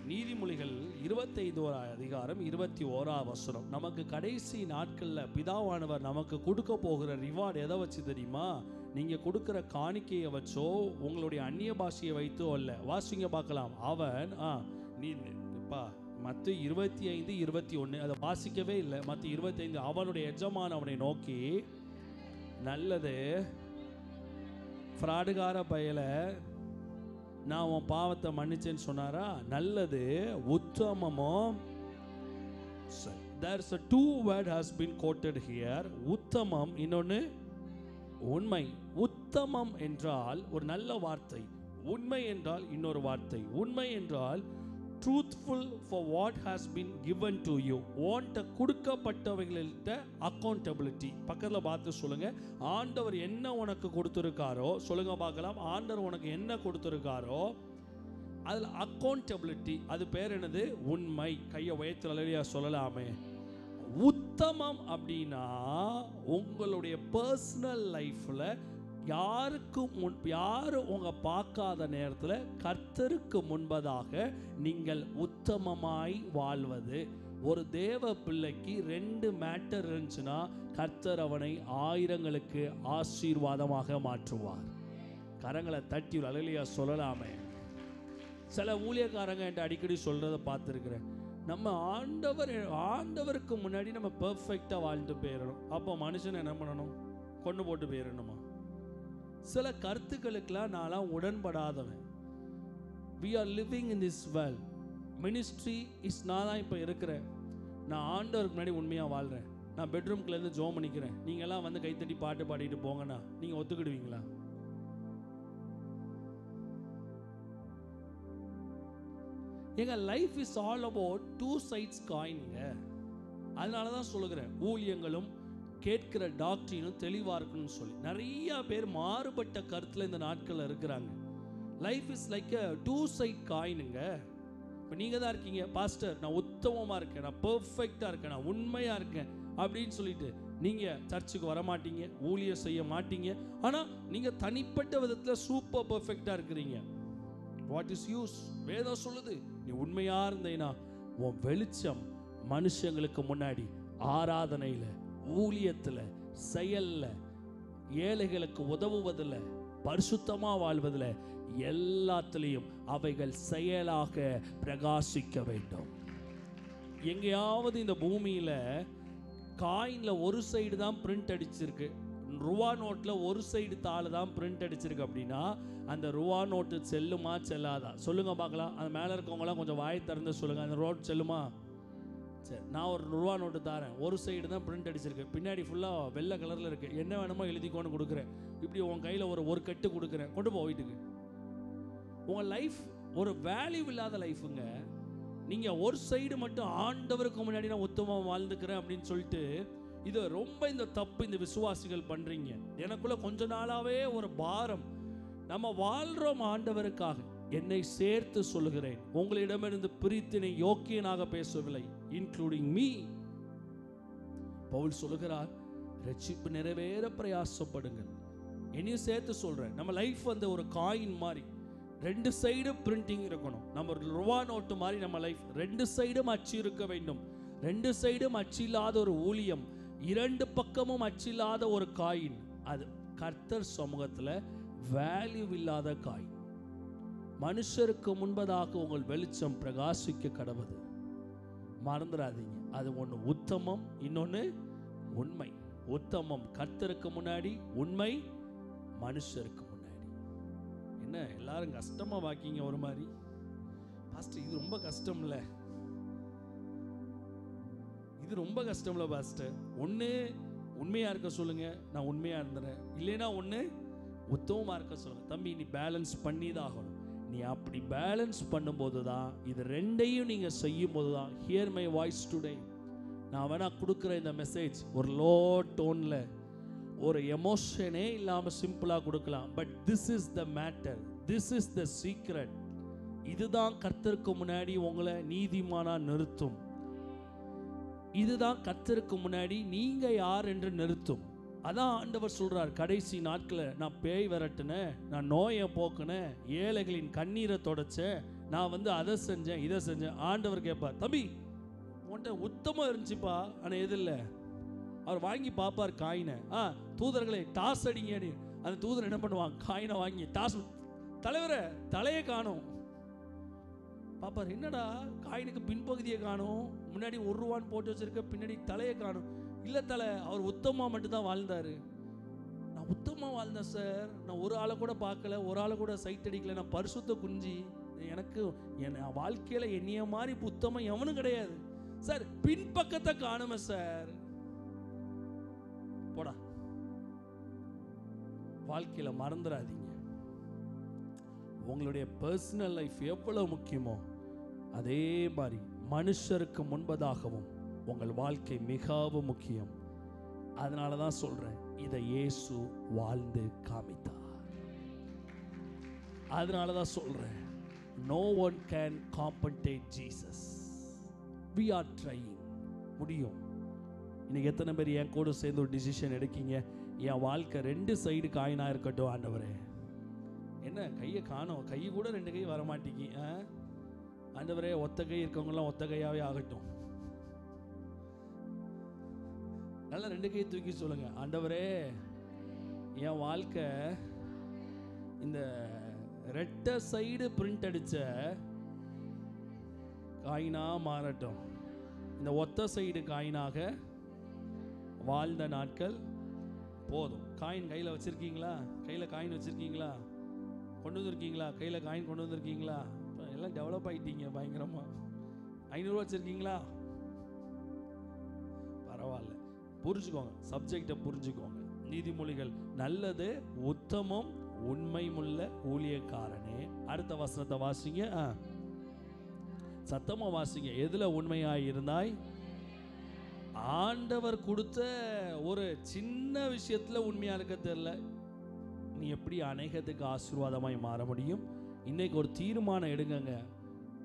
நீதிமொழிகள் 25ஆம் அதிகாரம் 21ஆம் வசனம். நமக்கு கடைசி நாட்களில் பிதாவானவர் நமக்கு கொடுக்க போகிற ரிவார்டு எதை வச்சு தெரியுமா? நீங்கள் கொடுக்குற காணிக்கையை வச்சோ உங்களுடைய அந்நிய பாஷையை வைத்தோ அல்ல. வாசிங்க பார்க்கலாம். அவன் நீப்பா மத்த 25:21 அதை வாசிக்கவே இல்லை. மத்த 25 அவனுடைய எஜமான் அவனை நோக்கி, நல்லது ஃப்ராடுகார பயல, நான் உன் பாவத்தை மன்னிச்சேன்னு சொன்னாரா? நல்லது, உத்தமமும். There's a two word has been quoted here. உத்தமம், இன்னொன்று உண்மை. உத்தமம் என்றால் ஒரு நல்ல வார்த்தை, உண்மை என்றால் இன்னொரு வார்த்தை. உண்மை என்றால் truthful for what has been given to you. உன்கிட்ட கொடுக்கப்பட்டவைகள்கிட்ட accountability. பக்கத்தில் பார்த்து சொல்லுங்க, ஆண்டவர் என்ன உனக்கு கொடுத்துருக்காரோ சொல்லுங்க பார்க்கலாம். ஆண்டவர் உனக்கு என்ன கொடுத்துருக்காரோ அதில் accountability, அது பேர் என்னது? உண்மை. கையை உயர்த்தி சொல்லலாமே. உத்தமம் அப்படின்னா உங்களுடைய பர்சனல் லைஃப்பில் யாரும் உங்க பார்க்காத நேரத்தில் கர்த்தருக்கு முன்பதாக நீங்கள் உத்தமமாய் வாழ்வது. ஒரு தேவ பிள்ளைக்கு 2 மேட்டர் இருந்துச்சுன்னா கர்த்தர் அவனை ஆயிரங்களுக்கு ஆசீர்வாதமாக மாற்றுவார். கரங்களை தட்டி அல்லேலூயா சொல்லலாமே. சில ஊழியக்காரங்க என்கிட்ட அடிக்கடி சொல்றதை பார்த்துருக்கிறேன். நம்ம ஆண்டவருக்கு முன்னாடி நம்ம பெர்ஃபெக்டாக வாழ்ந்து போயிடணும். அப்போ மனுஷன் என்ன பண்ணணும்? கொண்டு போட்டு போயிடணுமா? சில கருத்துக்களுக்கெல்லாம் நான்லாம் உடன்படாதவன். we are living in this world. ministry is நான் தான் இப்போ இருக்கிறேன். நான் ஆண்டவருக்கு முன்னாடி உண்மையாக வாழ்கிறேன். நான் பெட்ரூம்குள்ளேருந்து ஜோம் பண்ணிக்கிறேன். நீங்கள்லாம் வந்து கைத்தட்டி பாட்டு பாடிட்டு போங்கண்ணா, நீங்கள் ஒத்துக்கிடுவீங்களா? எங்க life is all about 2 sides காயினுங்க. அதனால தான் சொல்லுகிறேன், ஊழியங்களும் கேட்கிற டாக்டரினும் தெளிவாக இருக்கணும்னு சொல்லி. நிறைய பேர் மாறுபட்ட கருத்தில் இந்த நாட்களில் இருக்கிறாங்க. Life is like a 2 side காயினுங்க. இப்போ நீங்கள் தான் இருக்கீங்க, பாஸ்டர் நான் உத்தமமாக இருக்கேன், நான் பெர்ஃபெக்டாக இருக்கேன், நான் உண்மையாக இருக்கேன் அப்படின்னு சொல்லிட்டு நீங்கள் சர்ச்சுக்கு வர மாட்டீங்க, ஊழியம் செய்ய மாட்டீங்க. ஆனால் நீங்கள் தனிப்பட்ட விதத்தில் சூப்பர் பெர்ஃபெக்டாக இருக்கிறீங்க. What is use? வேதம் சொல்லுது, நீ உண்மையாக இருந்தேன்னா உன் வெளிச்சம் மனுஷங்களுக்கு முன்னாடி ஆராதனையில், ஊழியத்தில், செயலில், ஏழைகளுக்கு உதவுவதில், பரிசுத்தமாக வாழ்வதில், எல்லாத்துலேயும் அவைகள் செயலாக பிரகாசிக்க வேண்டும். எங்கேயாவது இந்த பூமியில் காயினில் ஒரு சைடு தான் பிரிண்ட் அடிச்சிருக்கு, ரூபா நோட்டில் ஒரு சைடு தாள் தான் பிரிண்ட் அடிச்சிருக்கு அப்படின்னா அந்த ரூபா நோட்டு செல்லுமா செல்லாதா? சொல்லுங்க பார்க்கலாம். அந்த மேலே இருக்கவங்களாம் கொஞ்சம் வாய் திறந்து சொல்லுங்கள், அந்த நோட் செல்லுமா? சரி, நான் ஒரு ரூபா நோட்டு தரேன், ஒரு சைடு தான் பிரிண்ட் அடிச்சிருக்கு, பின்னாடி ஃபுல்லாக வெள்ளை கலரில் இருக்குது, என்ன வேணுமோ எழுதிக்கோன்னு கொடுக்குறேன். இப்படி உன் கையில் ஒரு கட்டு கொடுக்குறேன், கொண்டு போ வீட்டுக்கு. உங்கள் லைஃப் ஒரு வேல்யூ இல்லாத லைஃபுங்க. நீங்கள் ஒரு சைடு மட்டும் ஆண்டவருக்கு முன்னாடி நான் உத்தமமாக வாழ்ந்துக்கிறேன் அப்படின்னு சொல்லிட்டு இது ரொம்ப இந்த தப்பு இந்த விசுவாசிகள் பண்ணுறீங்க. எனக்குள்ள கொஞ்ச நாளாகவே ஒரு பாரம், நம்ம வாழ்கிறோம் ஆண்டவருக்காக. என்னை சேர்த்து சொல்லுகிறேன், உங்களிடமிருந்து பிரித்தினை யோக்கியனாக பேசவில்லை, இன்க்ளூடிங் மீ. பவுல் சொல்லுகிறார், ரட்சிப்பு நிறைவேற பிரயாசப்படுங்கள். என்னையும் சேர்த்து சொல்கிறேன். நம்ம லைஃப் வந்து ஒரு காயின் மாதிரி, 2 சைடு பிரிண்டிங் இருக்கணும். நம்ம ரூபா நோட்டு மாதிரி நம்ம லைஃப் 2 சைடும் அச்சு இருக்க வேண்டும். 2 சைடும் அச்சு இல்லாத ஒரு ஊழியம், 2 பக்கமும் அச்சு இல்லாத ஒரு காயின், அது கர்த்தர் சமூகத்தில் வேல்யூ இல்லாத காயின். மனுஷருக்கு முன்பதாக உங்கள் வெளிச்சம் பிரகாசிக்க கடவுது. மறந்துடாதீங்க, அது ஒன்று உத்தமம், இன்னொன்று உண்மை. உத்தமம் கர்த்தருக்கு முன்னாடி, உண்மை மனுஷருக்கு முன்னாடி. என்ன எல்லாரும் கஷ்டமா வாக்கிங்க ஒரு மாதிரி? பாஸ்டர் இது ரொம்ப கஷ்டம்ல, இது ரொம்ப கஷ்டம்ல பாஸ்டர். ஒன்று உண்மையாக இருக்க சொல்லுங்க, நான் உண்மையாக இருந்துறேன். இல்லைன்னா ஒன்று உத்தமமாக இருக்க சொல்லுங்க. தம்பி நீ பேலன்ஸ் பண்ணி தான் ஆகணும். நீ அப்படி பேலன்ஸ் பண்ணும்போது தான், இது 2ஐயும் நீங்கள் செய்யும் போது தான். Here my voice today. நான் வேணா கொடுக்குற இந்த மெசேஜ் ஒரு லோ டோனில், ஒரு எமோஷனே இல்லாமல் சிம்பிளாக கொடுக்கலாம். But this is the matter, this is the secret. இதுதான் கர்த்தருக்கு முன்னாடி உங்களை நீதிமானா நிறுத்தும். இதுதான் கர்த்தருக்கு முன்னாடி நீங்க யார் என்று நிறுத்தும். அதான் ஆண்டவர் சொல்றார், கடைசி நாட்களில் நான் பேய் விரட்டுனேன், நான் நோயை போக்குனேன், ஏழைகளின் கண்ணீரை தொடச்சேன், நான் அதை செஞ்சேன், இதை செஞ்சேன். ஆண்டவர் கேட்பார், தம்பி உன்கிட்ட உத்தமம் இருந்துச்சுப்பா, ஆனால் எது இல்லை. அவர் வாங்கி பார்ப்பார் காயினை. தூதர்களை டாஸ் அடிங்க. அந்த தூதர் என்ன பண்ணுவாங்க, காயினை வாங்கி டாஸ். தலைவரை தலையை காணும். பாப்பார், என்னடா காயினுக்கு பின்பகுதியை காணும், முன்னாடி 1 ரூபான்னு போட்டு வச்சிருக்க, பின்னாடி தலையை காணும். இல்லை தலை, அவர் உத்தமமா மட்டும்தான் வாழ்ந்தாரு. நான் உத்தமமா வாழ்ந்தேன் சார், நான் ஒரு ஆளை கூட பார்க்கல, ஒரு ஆளை கூட சைட் அடிக்கல, நான் பரிசுத்த குஞ்சி. எனக்கு என் வாழ்க்கையில என்னைய மாதிரி உத்தமம் எவனும் கிடையாது சார். பின்பக்கத்தை காணுமே சார். போடா, வாழ்க்கையில மறந்துடாதீங்க. உங்களுடைய பர்சனல் லைஃப் எவ்வளவு முக்கியமோ அதே மாதிரி மனுஷருக்கு முன்பதாகவும் உங்கள் வாழ்க்கை மிகவும் முக்கியம். அதனால தான் சொல்றேன், இதை இயேசு வாழ்ந்து காமித்தார். அதனால தான் சொல்றேன், no one can compensate Jesus. We are trying. முடியும். இன்னைக்கு எத்தனை பேர் என் கூட சேர்ந்து ஒரு டிசிஷன் எடுக்கீங்க, என் வாழ்க்கை 2 சைடு காயினா இருக்கட்டும் ஆண்டவரே. என்ன கையை காணோம், கை கூட 2 கை வரமாட்டேங்கி. ஆண்டவரே, ஒத்த கை இருக்கவங்களாம் ஒத்த கையாவே ஆகட்டும். நல்லா 2 கை தூக்கி சொல்லுங்க, ஆண்டவரே என் வாழ்க்கை இந்த 2 சைடு பிரிண்ட் அடிச்ச காயினா மாறட்டும். இந்த ஒத்த சைடு காயினாக வாழ்ந்த நாட்கள் போதும். காயின் கையில் வச்சிருக்கீங்களா? கையில் காயின் வச்சிருக்கீங்களா? கொண்டு வந்திருக்கீங்களா? கையில் காயின் கொண்டு வந்திருக்கீங்களா? இப்போ எல்லாம் டெவலப் ஆகிட்டீங்க பயங்கரமாக. 500 வச்சுருக்கீங்களா? பரவாயில்ல, புரிஞ்சுக்கோங்க, சப்ஜெக்டை புரிஞ்சுக்கோங்க. நீதிமொழிகள், நல்லது உத்தமம் உண்மையுள்ள ஊழியக்காரனே. அடுத்த வசனத்தை வாசிங்க, சத்தமா வாசிங்க. எதுல உண்மையாய் இருந்தாய்? ஆண்டவர் கொடுத்த ஒரு சின்ன விஷயத்துல உண்மையா இருக்க தெரியல, நீ எப்படி அநேகத்துக்கு ஆசீர்வாதமாய் மாற முடியும்? இன்னைக்கு ஒரு தீர்மானம் எடுங்க.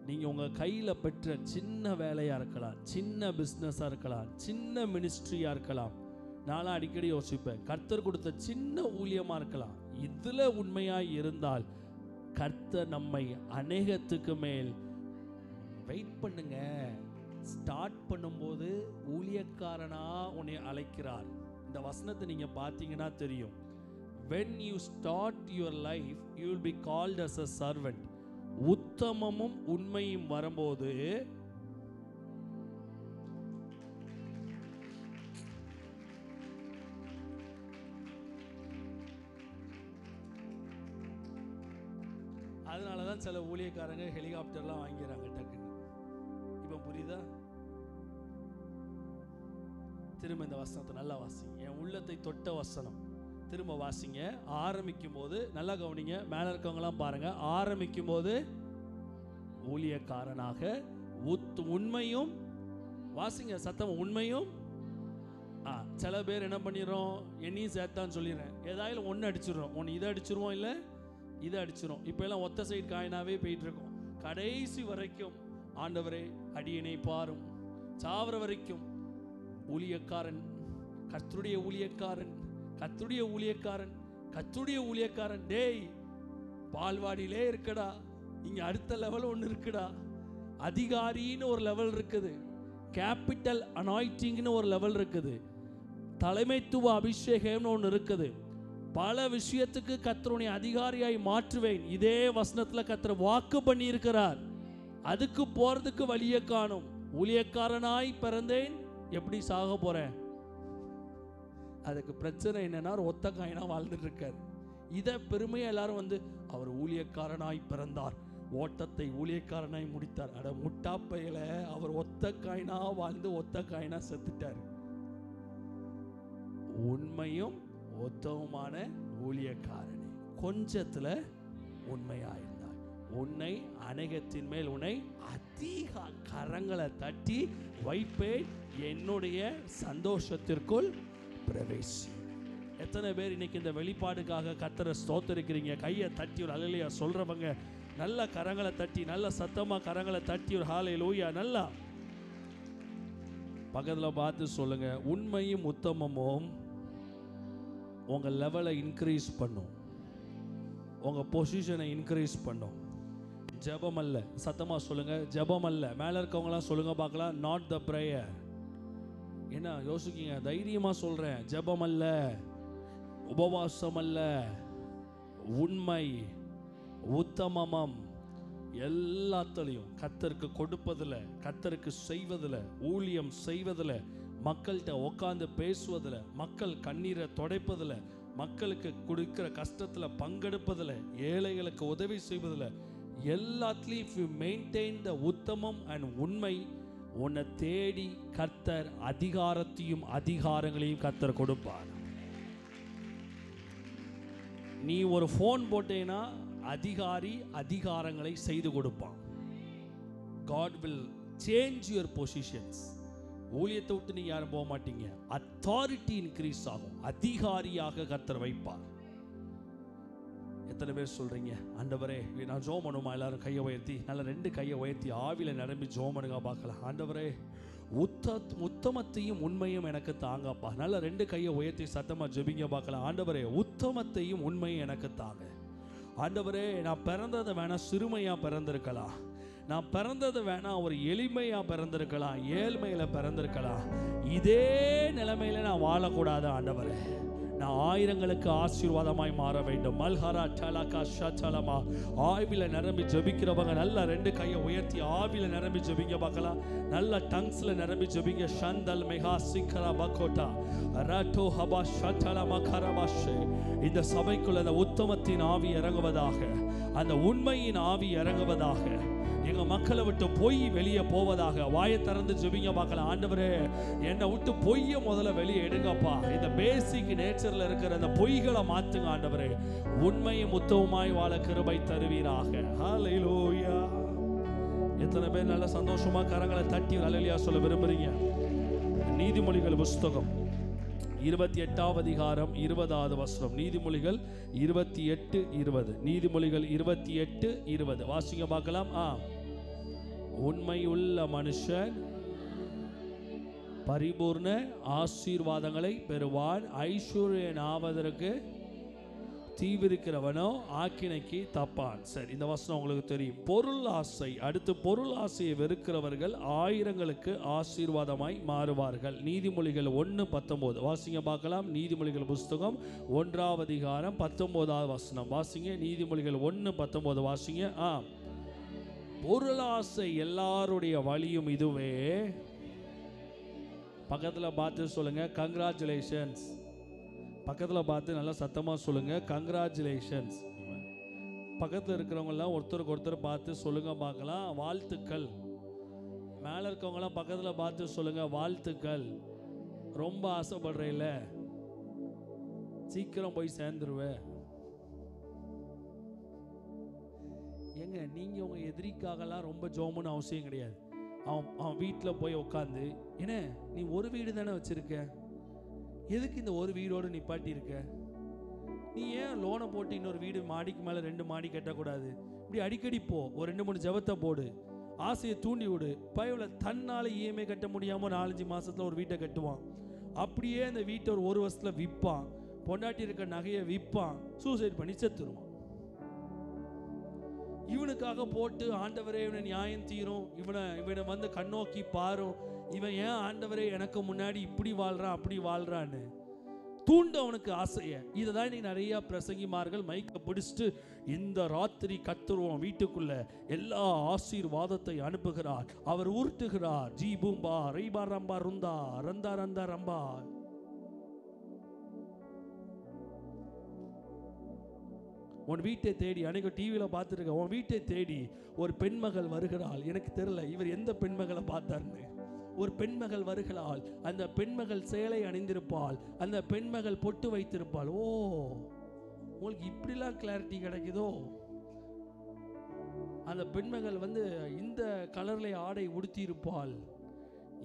நீங்க உங்க கையில பெற்ற சின்ன வேலையா இருக்கலாம், சின்ன பிசினஸா இருக்கலாம், சின்ன மினிஸ்ட்ரியா இருக்கலாம். நானும் அடிக்கடி யோசிப்பேன், கர்த்தர் கொடுத்த சின்ன ஊழியமா இருக்கலாம். இதுல உண்மையாய் இருந்தால் கர்த்தர் நம்மை அநேகத்துக்கு மேல். வெயிட் பண்ணுங்க. ஸ்டார்ட் பண்ணும்போது ஊழியக்காரனா உன்னை அழைக்கிறார். இந்த வசனத்தை நீங்க பார்த்தீங்கன்னா தெரியும். when you start your life you will be called as a servant. உத்தமமும் உண்மையும் வரும்போது அதனால தான் சில ஊழியக்காரங்க ஹெலிகாப்டர்லாம் வாங்கிறாங்க டக்குன்னு. இப்போ புரியுதா? திரும்ப இந்த வசனத்தை நல்லா வாசிங்க. என் உள்ளத்தை தொட்ட வசனம் திரும்ப வாசிங்க. ஆரம்பிக்கும் போது நல்லா கவனிங்க, மேலே இருக்கவங்களாம் பாருங்க. ஆரம்பிக்கும் போது ஊழியக்காரனாக உண்மையும் வாசிங்க, சத்தம் உண்மையும். சில பேர் என்ன பண்ணிடுறோம், என்னையும் சேர்த்தான்னு சொல்லிடுறேன், ஏதாவது ஒன்று அடிச்சிடுறோம், ஒன்று இதை அடிச்சிருவோம், இல்லை இதை அடிச்சிடும். இப்போ எல்லாம் ஒத்த சைடு காயினாவே போயிட்டு இருக்கோம். கடைசி வரைக்கும் ஆண்டவரே அடியனை பாரும், சாவர வரைக்கும் ஊழியக்காரன், கர்த்தருடைய ஊழியக்காரன், கர்த்தருடைய ஊழியக்காரன், கர்த்தருடைய ஊழியக்காரன். டேய், பால்வாடியிலே இருக்கடா, இங்க அடுத்த லெவல் ஒன்று இருக்குடா. அதிகாரின்னு ஒரு லெவல் இருக்குது, கேபிட்டல் அனாயிட்டிங்னு ஒரு லெவல் இருக்குது, தலைமைத்துவ அபிஷேகம்னு ஒன்று இருக்குது. பல விஷயத்துக்கு கர்த்தருடைய அதிகாரியாய் மாற்றுவேன். இதே வசனத்துல கர்த்தர் வாக்கு பண்ணி இருக்கிறார். அதுக்கு போறதுக்கு வழியை காணும். ஊழியக்காரனாய் பிறந்தேன், எப்படி சாக போறேன்? அதுக்கு பிரச்சனை என்னன்னா, ஒத்த காயினா வாழ்ந்துட்டு இருக்காரு. இதை பெருமையா எல்லாரும் வந்து அவர் ஊழியக்காரனாய் பிறந்தார், ஓட்டத்தை ஊழியக்காரனாய் முடித்தார். அட முட்டாப்பையில, அவர் ஒத்த காயினா வாழ்ந்து ஒத்த காயினா செத்துட்டார். உண்மையும் உத்தமமான ஊழியக்காரனே, கொஞ்சத்துல உண்மையாயிருந்தார், உன்னை அநேகத்தின் மேல் உன்னை அதிக கரங்களை தட்டி வைப்பேன், என்னுடைய சந்தோஷத்திற்குள் பிரவேசி. எத்தனை பேர் இன்னைக்கு இந்த வெளிப்பாடுக்காக கர்த்தரை ஸ்தோத்திரிக்கிறீங்க? கையை தட்டி ஒரு அல்லேலூயா சொல்றவங்க நல்ல கரங்களை தட்டி, நல்ல சத்தமா கரங்களை தட்டி ஒரு ஹல்லேலூயா. நல்லா பக்கத்துல பார்த்து சொல்லுங்க, உண்மையும் உத்தமமும் உங்க லெவலை இன்க்ரீஸ் பண்ணும், உங்க பொசிஷனை இன்க்ரீஸ் பண்ணும். ஜெபம் அல்ல, சத்தமா சொல்லுங்க, ஜெபம் அல்ல. மேல இருக்கவங்களாம் சொல்லுங்க பார்க்கலாம், நாட் த பிரேயர். என்ன யோசிக்கீங்க? தைரியமா சொல்றேன், ஜெபம் அல்ல, உபவாசம் அல்ல, உண்மை உத்தமம் எல்லாத்துலேயும் கர்த்தருக்கு கொடுப்பதில், கர்த்தருக்கு செய்வதில், ஊழியம் செய்வதில், மக்கள்கிட்ட உட்காந்து பேசுவதில், மக்கள் கண்ணீரை துடைப்பதில், மக்களுக்கு கொடுக்கிற கஷ்டத்தில் பங்கெடுப்பதில், ஏழைகளுக்கு உதவி செய்வதில், எல்லாத்துலேயும் இஃப் யூ மெயின்டைன் த உத்தமம் அண்ட் உண்மை, உன்னை தேடி கர்த்தர் அதிகாரத்தையும் அதிகாரங்களையும் கர்த்தர் கொடுப்பார். நீ ஒரு ஃபோன் போட்டேன்னா அதிகாரி அதிகாரங்களை செய்து கொடுப்பான். God will change your positions. ஊழியத்தை விட்டு நீங்க யாரும் போக மாட்டீங்க. அத்தாரிட்டி இன்க்ரீஸ் ஆகும். அதிகாரியாக கர்த்தர் வைப்பார். எத்தனை பேர் சொல்றீங்க, ஆண்டவரே நான் ஜெபம் பண்ணுமா? எல்லாரும் கையை உயர்த்தி, நல்ல 2 கையை உயர்த்தி ஆவியில நிரம்பி ஜெபம் பண்ணுங்க பார்க்கலாம். ஆண்டவரே உத்தமத்தையும் உண்மையும் எனக்கு தாங்கப்பா. நல்ல 2 கையை உயர்த்தி சத்தமா ஜெபிங்க பார்க்கலாம். ஆண்டவரே உத்தமத்தையும் உண்மையும் எனக்கு தாங்க. ஆண்டவரே நான் பிறந்ததை வேணா சிறுமையா பிறந்திருக்கலாம், நான் பிறந்தது வேணா ஒரு எளிமையா பிறந்திருக்கலாம், ஏழ்மையில பிறந்திருக்கலாம். இதே நிலைமையில நான் வாழக்கூடாது ஆண்டவரே. நான் ஆயிரங்களுக்கு ஆசீர்வாதமாய் மாற வேண்டும். மல்ஹரா டலகா ஷலமா. ஆவில நிரம்பி ஜெபிக்கிறவங்க நல்ல 2 கையை உயர்த்தி ஆவில நிரம்பி ஜெபிங்க பார்க்கலாம். நல்ல டங்ஸ்ல நிரம்பி ஜெபிங்க. ஷந்தல் மெகா சிக்கரா பகோட்டா ரட்டோ ஹபா ஷட்டல மகரபாஷே. இந்த சபைக்குள்ள அந்த உத்தமத்தின் ஆவி இறங்குவதாக, அந்த உண்மையின் ஆவி இறங்குவதாக, எங்க மக்களை விட்டு பொய் வெளியே போவதாக. வாயை திறந்து ஜெபிங்க பார்க்கலாம். ஆண்டவரே என்னை விட்டு பொய்யை முதல்ல வெளியே எடுங்கப்பா. இந்த பேசிக் நேச்சர்ல இருக்கிற அந்த பொய்களை மாத்துங்க ஆண்டவரே. உண்மையும் உத்தமமாய் வாழ கிருபை தருவீராக. ஹல்லேலூயா. எத்தனை பேர் நல்ல சந்தோஷமா கரங்களை தட்டி ஹல்லேலூயா சொல்ல விரும்புறீங்க? நீதிமொழிகள் புஸ்தகம் 28ஆம் அதிகாரம் 20வது வசனம். நீதிமொழிகள் 28:20. நீதிமொழிகள் 28:20 வாசிங்க பார்க்கலாம். உண்மையுள்ள மனுஷன் பரிபூர்ண ஆசீர்வாதங்களை பெறுவான், ஐஸ்வர்யனாவதற்கு தீவிரிக்கிறவனோ ஆக்கினைக்கு தப்பான். சரி, இந்த வசனம் உங்களுக்கு தெரியும். பொருள் ஆசை, அடுத்து பொருள் ஆசையை வெறுக்கிறவர்கள் ஆயிரங்களுக்கு ஆசீர்வாதமாய் மாறுவார்கள். நீதிமொழிகள் 1:19 வாசிங்க பார்க்கலாம். நீதிமொழிகள் புஸ்தகம் 1ஆம் அதிகாரம் 19வது வசனம் வாசிங்க. நீதிமொழிகள் 1:19 வாசிங்க. பொருளாசை எல்லாருடைய வழியும் இதுவே. பக்கத்தில் பார்த்து சொல்லுங்க கங்க்ராச்சுலேஷன்ஸ். பக்கத்தில் பார்த்து நல்லா சத்தமாக சொல்லுங்க கங்க்ராச்சுலேஷன்ஸ். பக்கத்தில் இருக்கிறவங்களாம் ஒருத்தருக்கு ஒருத்தர் பார்த்து சொல்லுங்க பார்க்கலாம் வாழ்த்துக்கள். மேலே இருக்கவங்களாம் பக்கத்தில் பார்த்து சொல்லுங்க வாழ்த்துக்கள். ரொம்ப ஆசைப்படுறேன்ல, சீக்கிரம் போய் சேர்ந்துருவேன். ஏங்க நீங்கள் உங்கள் எதிரிக்காகலாம் ரொம்ப ஜோமுன்னு அவசியம் கிடையாது. அவன் வீட்டில் போய் உட்காந்து, என்ன நீ ஒரு வீடு தானே வச்சுருக்க, எதுக்கு இந்த ஒரு வீடோடு நிப்பாட்டி இருக்க, நீ ஏன் லோனை போட்டு இன்னொரு வீடு மாடிக்கு மேலே 2 மாடி கட்டக்கூடாது, இப்படி அடிக்கடி போ, ஒரு 2-3 ஜெபத்தை போடு, ஆசையை தூண்டி விடு. பயவில் தன்னால் இஎம்ஐ கட்ட முடியாமல் 4-5 மாதத்தில் ஒரு வீட்டை கட்டுவான். அப்படியே அந்த வீட்டை ஒரு வருஷத்தில் விற்பான். பொண்டாட்டி இருக்க நகையை விற்பான், சூசைட் பண்ணி செத்துருவான். இவனுக்காக போட்டு ஆண்டவரே இவனை நியாயம் தீரும், இவனை வந்து கண்ணோக்கி பாரும், இவன் ஏன் ஆண்டவரே எனக்கு முன்னாடி இப்படி வாழ்றான் அப்படி வாழ்றான்னு தூண்ட அவனுக்கு ஆசைய. இதை தான் நீ நிறைய பிரசங்கிமார்கள் மைக்க பிடிச்சிட்டு இந்த ராத்திரி கத்துருவோம் வீட்டுக்குள்ள எல்லா ஆசீர்வாதத்தை அனுப்புகிறார், அவர் உருட்டுகிறார். ஜி பூம்பா ரைபா ரம்பா ருந்தா ரந்தா ரந்தா ரம்பா. உன் வீட்டை தேடி, அன்னைக்கு டிவியில் பார்த்துருக்க, உன் வீட்டை தேடி ஒரு பெண்மகள் வருகிறாள். எனக்கு தெரியல இவர் எந்த பெண்மகளை பார்த்தார்னு. ஒரு பெண்மகள் வருகிறாள், அந்த பெண்மகள் சேலை அணிந்திருப்பாள், அந்த பெண்மகள் பொட்டு வைத்திருப்பாள். ஓ, உங்களுக்கு இப்படிலாம் கிளாரிட்டி கிடைக்குதோ? அந்த பெண்மகள் வந்து இந்த கலர்ல ஆடை உடுத்தி இருப்பாள்.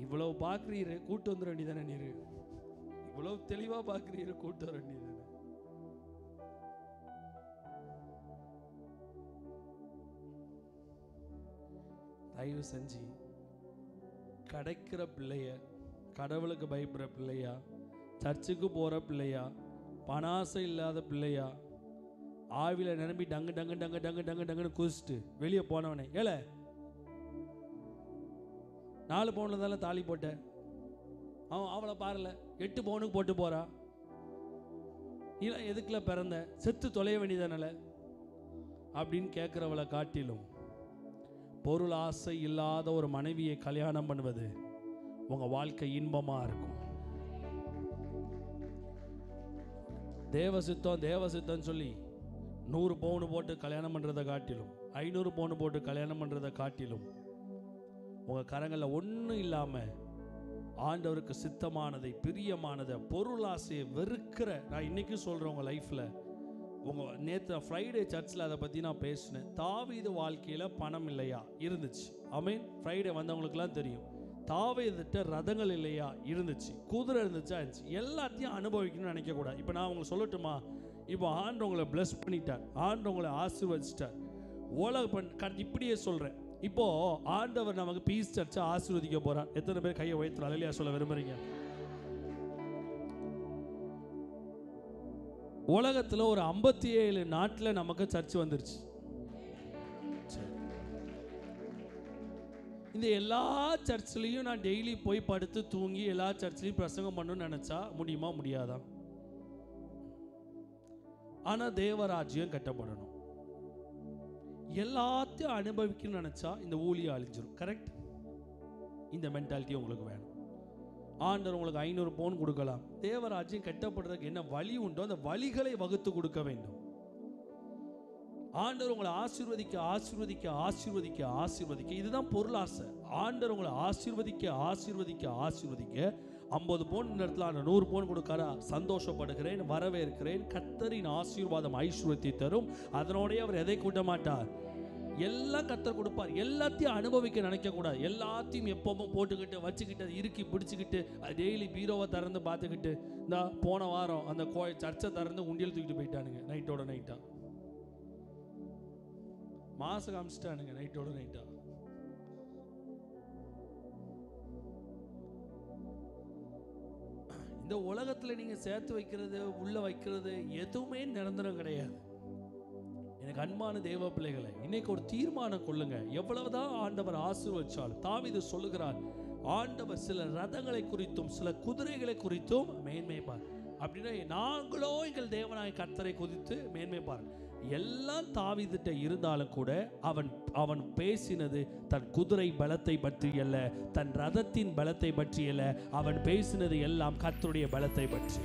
இவ்வளவு பார்க்குறீரு, கூட்டு வந்துட வேண்டியதானே நீரு? இவ்வளவு தெளிவா பார்க்குறீரு, கூட்டு வர வேண்டியதானே? தயவு செஞ்சு கிடைக்கிற பிள்ளைய, கடவுளுக்கு பயப்படுற பிள்ளையா, சர்ச்சுக்கு போகிற பிள்ளையா, பணாசை இல்லாத பிள்ளையா, ஆவில நிரம்பி டங்கு டங்கு டங்கு டங்கு டங்கு டங்குன்னு குதிச்சுட்டு வெளியே போனவனே, ஏல 4 பவுனில் தானே தாலி போட்ட, அவளை பாருல 8 பவுனுக்கு போட்டு போறா, நீலாம் எதுக்குல பிறந்த, செத்து தொலைய வேண்டியதானல அப்படின்னு கேட்குறவளை காட்டிலும் பொருள் ஆசை இல்லாத ஒரு மனைவியை கல்யாணம் பண்ணுவது உங்க வாழ்க்கை இன்பமா இருக்கும். தேவசித்தம் சொல்லி 100 பவுன் போட்டு கல்யாணம் பண்றதை காட்டிலும் 500 பவுன் போட்டு கல்யாணம் பண்றதை காட்டிலும் உங்க கரங்களில் ஒன்றும் இல்லாம ஆண்டவருக்கு சித்தமானதை, பிரியமானதை, பொருள் ஆசையை வெறுக்கிற, நான் இன்னைக்கு சொல்றேன் உங்க லைஃப்ல, உங்க நேற்று ஃப்ரைடே சர்ச்சில் அதை பற்றி நான் பேசினேன். தாவீது வாழ்க்கையில் பணம் இல்லையா? இருந்துச்சு. ஆமென். ஃப்ரைடே வந்தவங்களுக்குலாம் தெரியும். தாவீதுட்ட ரதங்கள் இல்லையா? இருந்துச்சு. குதிரை இருந்துச்சா? இருந்துச்சு. எல்லாத்தையும் அனுபவிக்கணும்னு நினைக்கக்கூடாது. இப்போ நான் உங்களுக்கு சொல்லட்டுமா? இப்போ ஆண்டு உங்களை பிளஸ் பண்ணிட்டார், ஆண்டு உங்களை ஆசீர்வதிச்சிட்டார். இப்படியே சொல்கிறேன். இப்போ ஆண்டவர் நமக்கு பீஸ் சர்ச்சை ஆசீர்வதிக்க போறார். எத்தனை பேர் கையை உயர்த்தலாம்? அல்லேலூயா சொல்ல விரும்புறீங்க? உலகத்தில் ஒரு 57 நாட்டில் நமக்கு சர்ச் வந்துருச்சு. இந்த எல்லா சர்ச்லையும் நான் டெய்லி போய் படுத்து தூங்கி எல்லா சர்ச்லையும் பிரசங்கம் பண்ணணும்னு நினைச்சா முடியுமா? முடியாதா? ஆனா தேவராஜ்யம் கட்டப்படணும். எல்லாத்தையும் அனுபவிக்கணும்னு நினைச்சா இந்த ஊழியம் அழிஞ்சிடும். கரெக்ட்? இந்த மென்டாலிட்டி உங்களுக்கு வேணும். ஆண்டவர் உங்களுக்கு 500 பவுன் கொடுக்கலாம். தேவராஜ்யம் கட்டப்படுறதுக்கு என்ன வழி உண்டோ அந்த வழிகளை வகுத்து கொடுக்க வேண்டும். ஆண்டவர் உங்களை ஆசீர்வதிக்க ஆசீர்வதிக்க ஆசீர்வதிக்க ஆசீர்வதிக்க, இதுதான் பொருள் ஆசை. ஆண்டவர் உங்களை ஆசீர்வதிக்க ஆசீர்வதிக்க ஆசீர்வதிக்க 50 பவுன் இடத்துல 100 பவுன் கொடுக்காரா? சந்தோஷப்படுகிறேன், வரவேற்கிறேன். கர்த்தரின் ஆசீர்வாதம் ஐஸ்வர்யத்தை தரும். அதனோடய அவர் எதை கூட்ட மாட்டார்? எல்லாம் கர்த்தர் கொடுப்பார். எல்லாத்தையும் அனுபவிக்க நினைக்க கூடாது. எல்லாத்தையும் எப்பவும் போட்டுக்கிட்டு வச்சுக்கிட்டு இறுக்கி பிடிச்சிக்கிட்டு டெய்லி பீரோவை திறந்து பார்த்துக்கிட்டு, இந்த போன வாரம் அந்த சர்ச்சை திறந்து உண்டியல் தூக்கிட்டு போயிட்டானுங்க. நைட்டோட நைட்டா மாசம் காமிச்சிட்டானுங்க. நைட்டோட நைட்டா இந்த உலகத்தில் நீங்க சேர்த்து வைக்கிறது, உள்ள வைக்கிறது எதுவுமே நிரந்தரம் கிடையாது. எனக்கு அன்பான தேவ பிள்ளைகளை, இன்னைக்கு ஒரு தீர்மானம் கொள்ளுங்க. எவ்வளவுதான் ஆண்டவர் ஆசீர்வதிச்சாலும், தாவீது சொல்லுகிறார், ஆண்டவர் சில ரதங்களை குறித்தும் சில குதிரைகளை குறித்தும் மேன்மை பார். அப்படின்னா நாங்களோ எங்கள் தேவனாய் கர்த்தரை குறித்து மேன்மை பார். எல்லாம் தாவீதுட்ட இருந்தாலும் கூட அவன் பேசினது தன் குதிரை பலத்தை பற்றி அல்ல, தன் ரதத்தின் பலத்தை பற்றி அல்ல. அவன் பேசினது எல்லாம் கர்த்தருடைய பலத்தை பற்றி.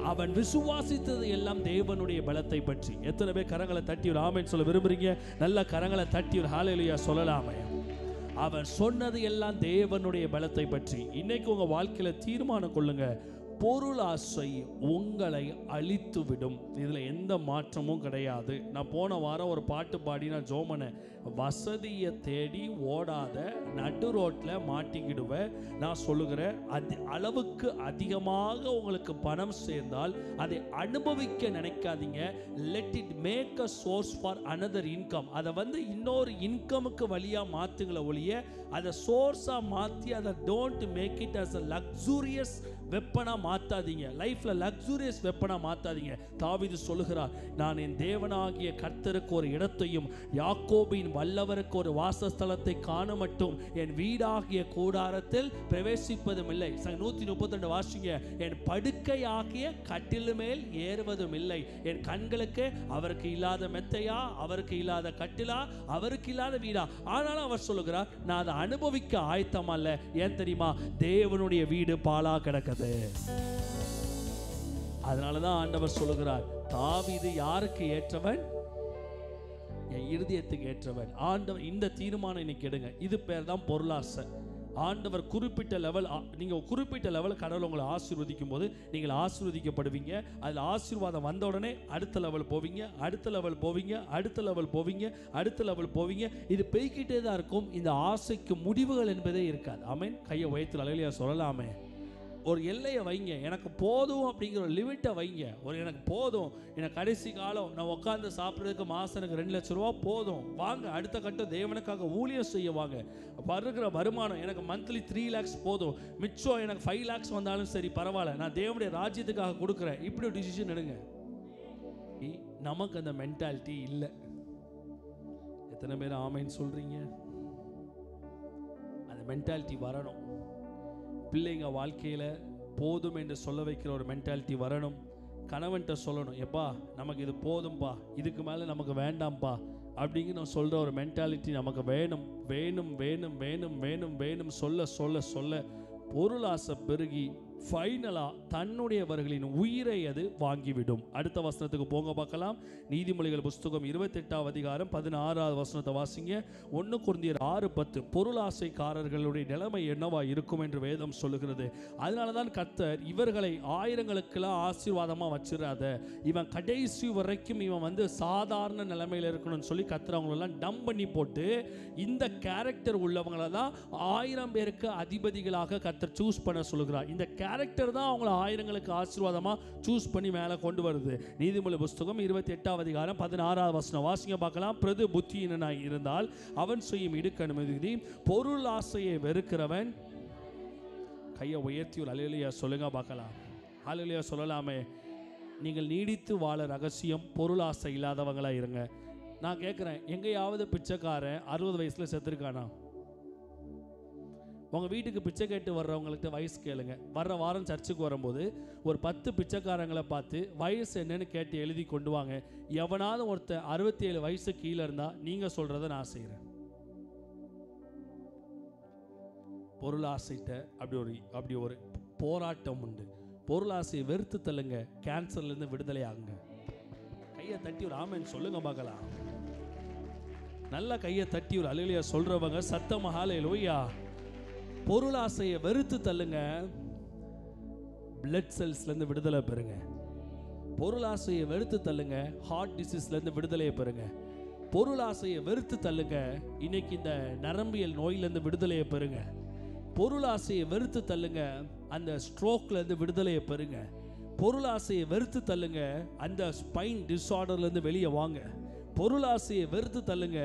அவன் விசுவாசித்தது எல்லாம் தேவனுடைய பலத்தை பற்றி. எத்தனை பேர் கரங்களை தட்டி ஒரு ஆமென் சொல்ல விரும்புறீங்க? நல்ல கரங்களை தட்டி ஒரு ஹல்லேலூயா சொல்லலாமே. அவன் சொன்னது எல்லாம் தேவனுடைய பலத்தை பற்றி. இன்னைக்கு உங்க வாழ்க்கையில தீர்மானம் கொள்ளுங்க. பொருள் ஆசை உங்களை அழித்து விடும். இதில் எந்த மாற்றமும் கிடையாது. நான் போன வாரம் ஒரு பாட்டு பாடி நான் ஜோமனை, வசதியை தேடி ஓடாத, நடு ரோட்டில் மாட்டிக்கிடுவேன். நான் சொல்லுகிறேன், அளவுக்கு அதிகமாக உங்களுக்கு பணம் சேர்ந்தால் அதை அனுபவிக்க நினைக்காதீங்க. Let it make a source for another income. அதை இன்னொரு இன்கமுக்கு வழியாக மாற்றுங்களை ஒழிய அதை சோர்ஸாக மாற்றி அதை don't make it as a luxurious வெப்பனா மாத்தாதீங்க. லைஃப்ல லக்ஸூரியஸ் வெப்பனா மாத்தாதீங்க. தாவீது சொல்லுகிறார், நான் என் தேவனாகிய கர்த்தருக்கு ஒரு இடத்தையும் யாக்கோபின் வல்லவருக்கு ஒரு வாசஸ்தலத்தை காண மட்டும் என் வீடாகிய கூடாரத்தில் பிரவேசிப்பதும் இல்லை. 132 வாசிங்க. என் படுக்கையாகிய கட்டில் மேல் ஏறுவதும் இல்லை. என் கண்களுக்கு அவருக்கு இல்லாத மெத்தையா, அவருக்கு இல்லாத கட்டிலா, அவருக்கு இல்லாத வீடா. ஆனாலும் அவர் சொல்லுகிறார், நான் அதை அனுபவிக்க ஆயத்தம் அல்ல. ஏன் தெரியுமா? தேவனுடைய வீடு பாலா கிடக்குது. அதனாலதான் ஆண்டவர் சொல்லுகிறார், தாவீது யாருக்கு ஏற்றவன்? என் இருதயத்துக்கு ஏற்றவன். ஆண்டவர் இந்த தீர்மானம் இன்னைக்கு எடுங்க. இது பேர் தான் பொருளாசை. ஆண்டவர் குறிப்பிட்ட லெவல், நீங்கள் குறிப்பிட்ட லெவல் கடவுள் உங்களை ஆசீர்வதிக்கும் போது நீங்கள் ஆசீர்வதிக்கப்படுவீங்க. அதில் ஆசீர்வாதம் வந்த உடனே அடுத்த லெவல் போவீங்க, அடுத்த லெவல் போவீங்க, அடுத்த லெவல் போவீங்க, அடுத்த லெவல் போவீங்க. இது பெய்கிட்டே தான் இருக்கும். இந்த ஆசைக்கு முடிவுகள் என்பதே இருக்காது. ஆமென். கையை வயிற்றுல அலையிலையா சொல்லலாமே. ஒரு எல்லையை வைங்க. எனக்கு போதும் அப்படிங்கிற ஒரு லிமிட்டை வைங்க. எனக்கு போதும், எனக்கு கடைசி காலம் நான் உட்காந்து சாப்பிட்றதுக்கு மாதம் எனக்கு 2 லட்ச ரூபா போதும். வாங்க அடுத்த கட்டம் தேவனுக்காக ஊழியம் செய்ய வாங்க. வருகிற வருமானம் எனக்கு மந்த்லி 3 lakhs போதும், மிச்சம் எனக்கு 5 lakhs வந்தாலும் சரி பரவாயில்ல, நான் தேவனுடைய ராஜ்யத்துக்காக கொடுக்குறேன். இப்படி ஒரு டிசிஷன் எடுங்க. நமக்கு அந்த மென்டாலிட்டி இல்லை. எத்தனை பேர் ஆமைன்னு சொல்றீங்க? அந்த மென்டாலிட்டி வரணும். பிள்ளைங்க வாழ்க்கையில் போதும் என்று சொல்ல வைக்கிற ஒரு மென்டாலிட்டி வரணும். கணவன்கிட்ட சொல்லணும், எப்பா நமக்கு இது போதும்பா, இதுக்கு மேலே நமக்கு வேண்டாம்ப்பா அப்படிங்கிற நான் சொல்கிற ஒரு மென்டாலிட்டி நமக்கு வேணும் வேணும் வேணும் வேணும் வேணும் வேணும் சொல்ல சொல்ல சொல்ல பொருளாசை பெருகி ஃபைனலாக தன்னுடையவர்களின் உயிரை அது வாங்கிவிடும். அடுத்த வசனத்துக்கு போங்க பார்க்கலாம். நீதிமொழிகள் புஸ்தகம் 28ஆம் அதிகாரம் 16வது வசனத்தை வாசிங்க. 1 கொரிந்தியர் 6:10. பொருளாசைக்காரர்களுடைய நிலைமை என்னவா இருக்கும் என்று வேதம் சொல்லுகிறது. அதனால தான் கர்த்தர் இவர்களை ஆயிரங்களுக்கெல்லாம் ஆசீர்வாதமாக வச்சிடாத, இவன் கடைசி வரைக்கும் இவன் சாதாரண நிலைமையில் இருக்கணும்னு சொல்லி கர்த்தர் அவங்களெல்லாம் டம்ப் பண்ணி போட்டு இந்த கேரக்டர் உள்ளவங்களை தான் 1000 பேருக்கு அதிபதிகளாக கர்த்தர் சூஸ் பண்ண சொல்லுகிறார். இந்த கேரக்டர் தான் அவங்களை ஆயிரங்களுக்கு ஆசீர்வாதமாக சூஸ் பண்ணி மேலே கொண்டு வருது. நீதிமொழி புஸ்தகம் 28ஆம் அதிகாரம் 16வது வசனம் வாசிங்க பார்க்கலாம். பிரது புத்தியினாய் இருந்தால் அவன் செய்யும் இடுக்கண் மிகுதி, பொருள் ஆசையை வெறுக்கிறவன். கையை உயர்த்தி ஒரு அல்லேலூயா சொல்லுங்க பார்க்கலாம். அல்லேலூயா சொல்லலாமே. நீங்கள் நீடித்து வாழ ரகசியம் பொருள் ஆசை இல்லாதவங்களா இருங்க. நான் கேட்குறேன், எங்கேயாவது பிச்சைக்காரன் 60 வயசில் செத்துருக்கானா? உங்கள் வீட்டுக்கு பிச்சை கேட்டு வர்றவங்களுக்கு வயசு கேளுங்க. வர்ற வாரம் சர்ச்சுக்கு வரும்போது ஒரு 10 பிச்சைக்காரங்களை பார்த்து வயசு என்னன்னு கேட்டு எழுதி கொண்டு வாங்க. எவனாவது ஒருத்தர் 67 வயசு கீழே இருந்தால் நீங்கள் சொல்கிறத நான் செய்கிறேன். பொருள் ஆசைட்ட அப்படி ஒரு போராட்டம் உண்டு. பொருள் ஆசையை வெறுத்து தள்ளுங்க, கேன்சர்லேருந்து விடுதலை ஆகுங்க. கையை தட்டி ஒரு ஆமென் சொல்லுங்க பார்க்கலாம். நல்லா கையை தட்டி ஒரு அல்லேலூயா சொல்கிறவங்க சத்தமாக ஹல்லேலூயா. பொருளாசையை வெறுத்து தள்ளுங்க, பிளட் செல்ஸ்லேருந்து விடுதலை பெறுங்க. பொருளாசையை வெறுத்து தள்ளுங்க, ஹார்ட் டிசீஸ்லேருந்து விடுதலையை பெறுங்க. பொருளாசையை வெறுத்து தள்ளுங்க, இன்னைக்கு இந்த நரம்பியல் நோயிலேருந்து விடுதலையை பெறுங்க. பொருளாசையை வெறுத்து தள்ளுங்க, அந்த ஸ்ட்ரோக்லேருந்து விடுதலையை பெறுங்க. பொருளாசையை வெறுத்து தள்ளுங்க, அந்த ஸ்பைன் டிஸார்டர்லேருந்து வெளியே வாங்க. பொருளாசையை வெறுத்து தள்ளுங்க,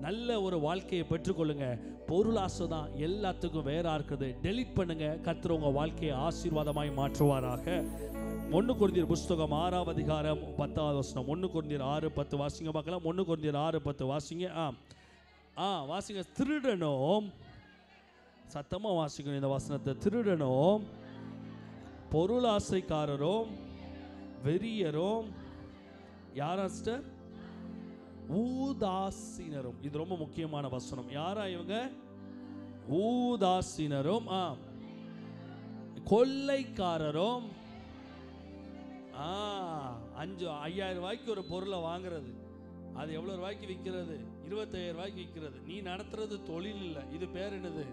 நல்ல ஒரு வாழ்க்கையை பெற்றுக்கொள்ளுங்க. பொருளாசை தான் எல்லாத்துக்கும் வேறா இருக்குது. டெலிட் பண்ணுங்க. கர்த்தர் உங்க வாழ்க்கையை ஆசீர்வாதமாய் மாற்றுவாராக. 1 கொரிந்தியர் புஸ்தகம் 6ஆம் அதிகாரம் 10வது வசனம். 1 கொரிந்தியர் 6:10 வாசிங்க பார்க்கலாம். 1 கொரிந்தியர் 6:10 வாசிங்க. வாசிங்க. திருடனும், சத்தமா வாசிக்கணும் இந்த வசனத்தை. திருடனும், பொருளாசைக்காரரும், வெறியரும், யாரா சிஸ்டர்? ஊதாசீனரும். இது ரொம்ப முக்கியமான வசனம். யாரா இவங்க? ஊதாசீனரும், கொள்ளைக்காரரும். 5000 ரூபாய்க்கு ஒரு பொருளை வாங்குறது, அது எவ்வளவு ரூபாய்க்கு விற்கிறது? 25000 ரூபாய்க்கு விற்கிறது. நீ நடத்துறது தொழில் இல்லை, இது பேர் என்னது?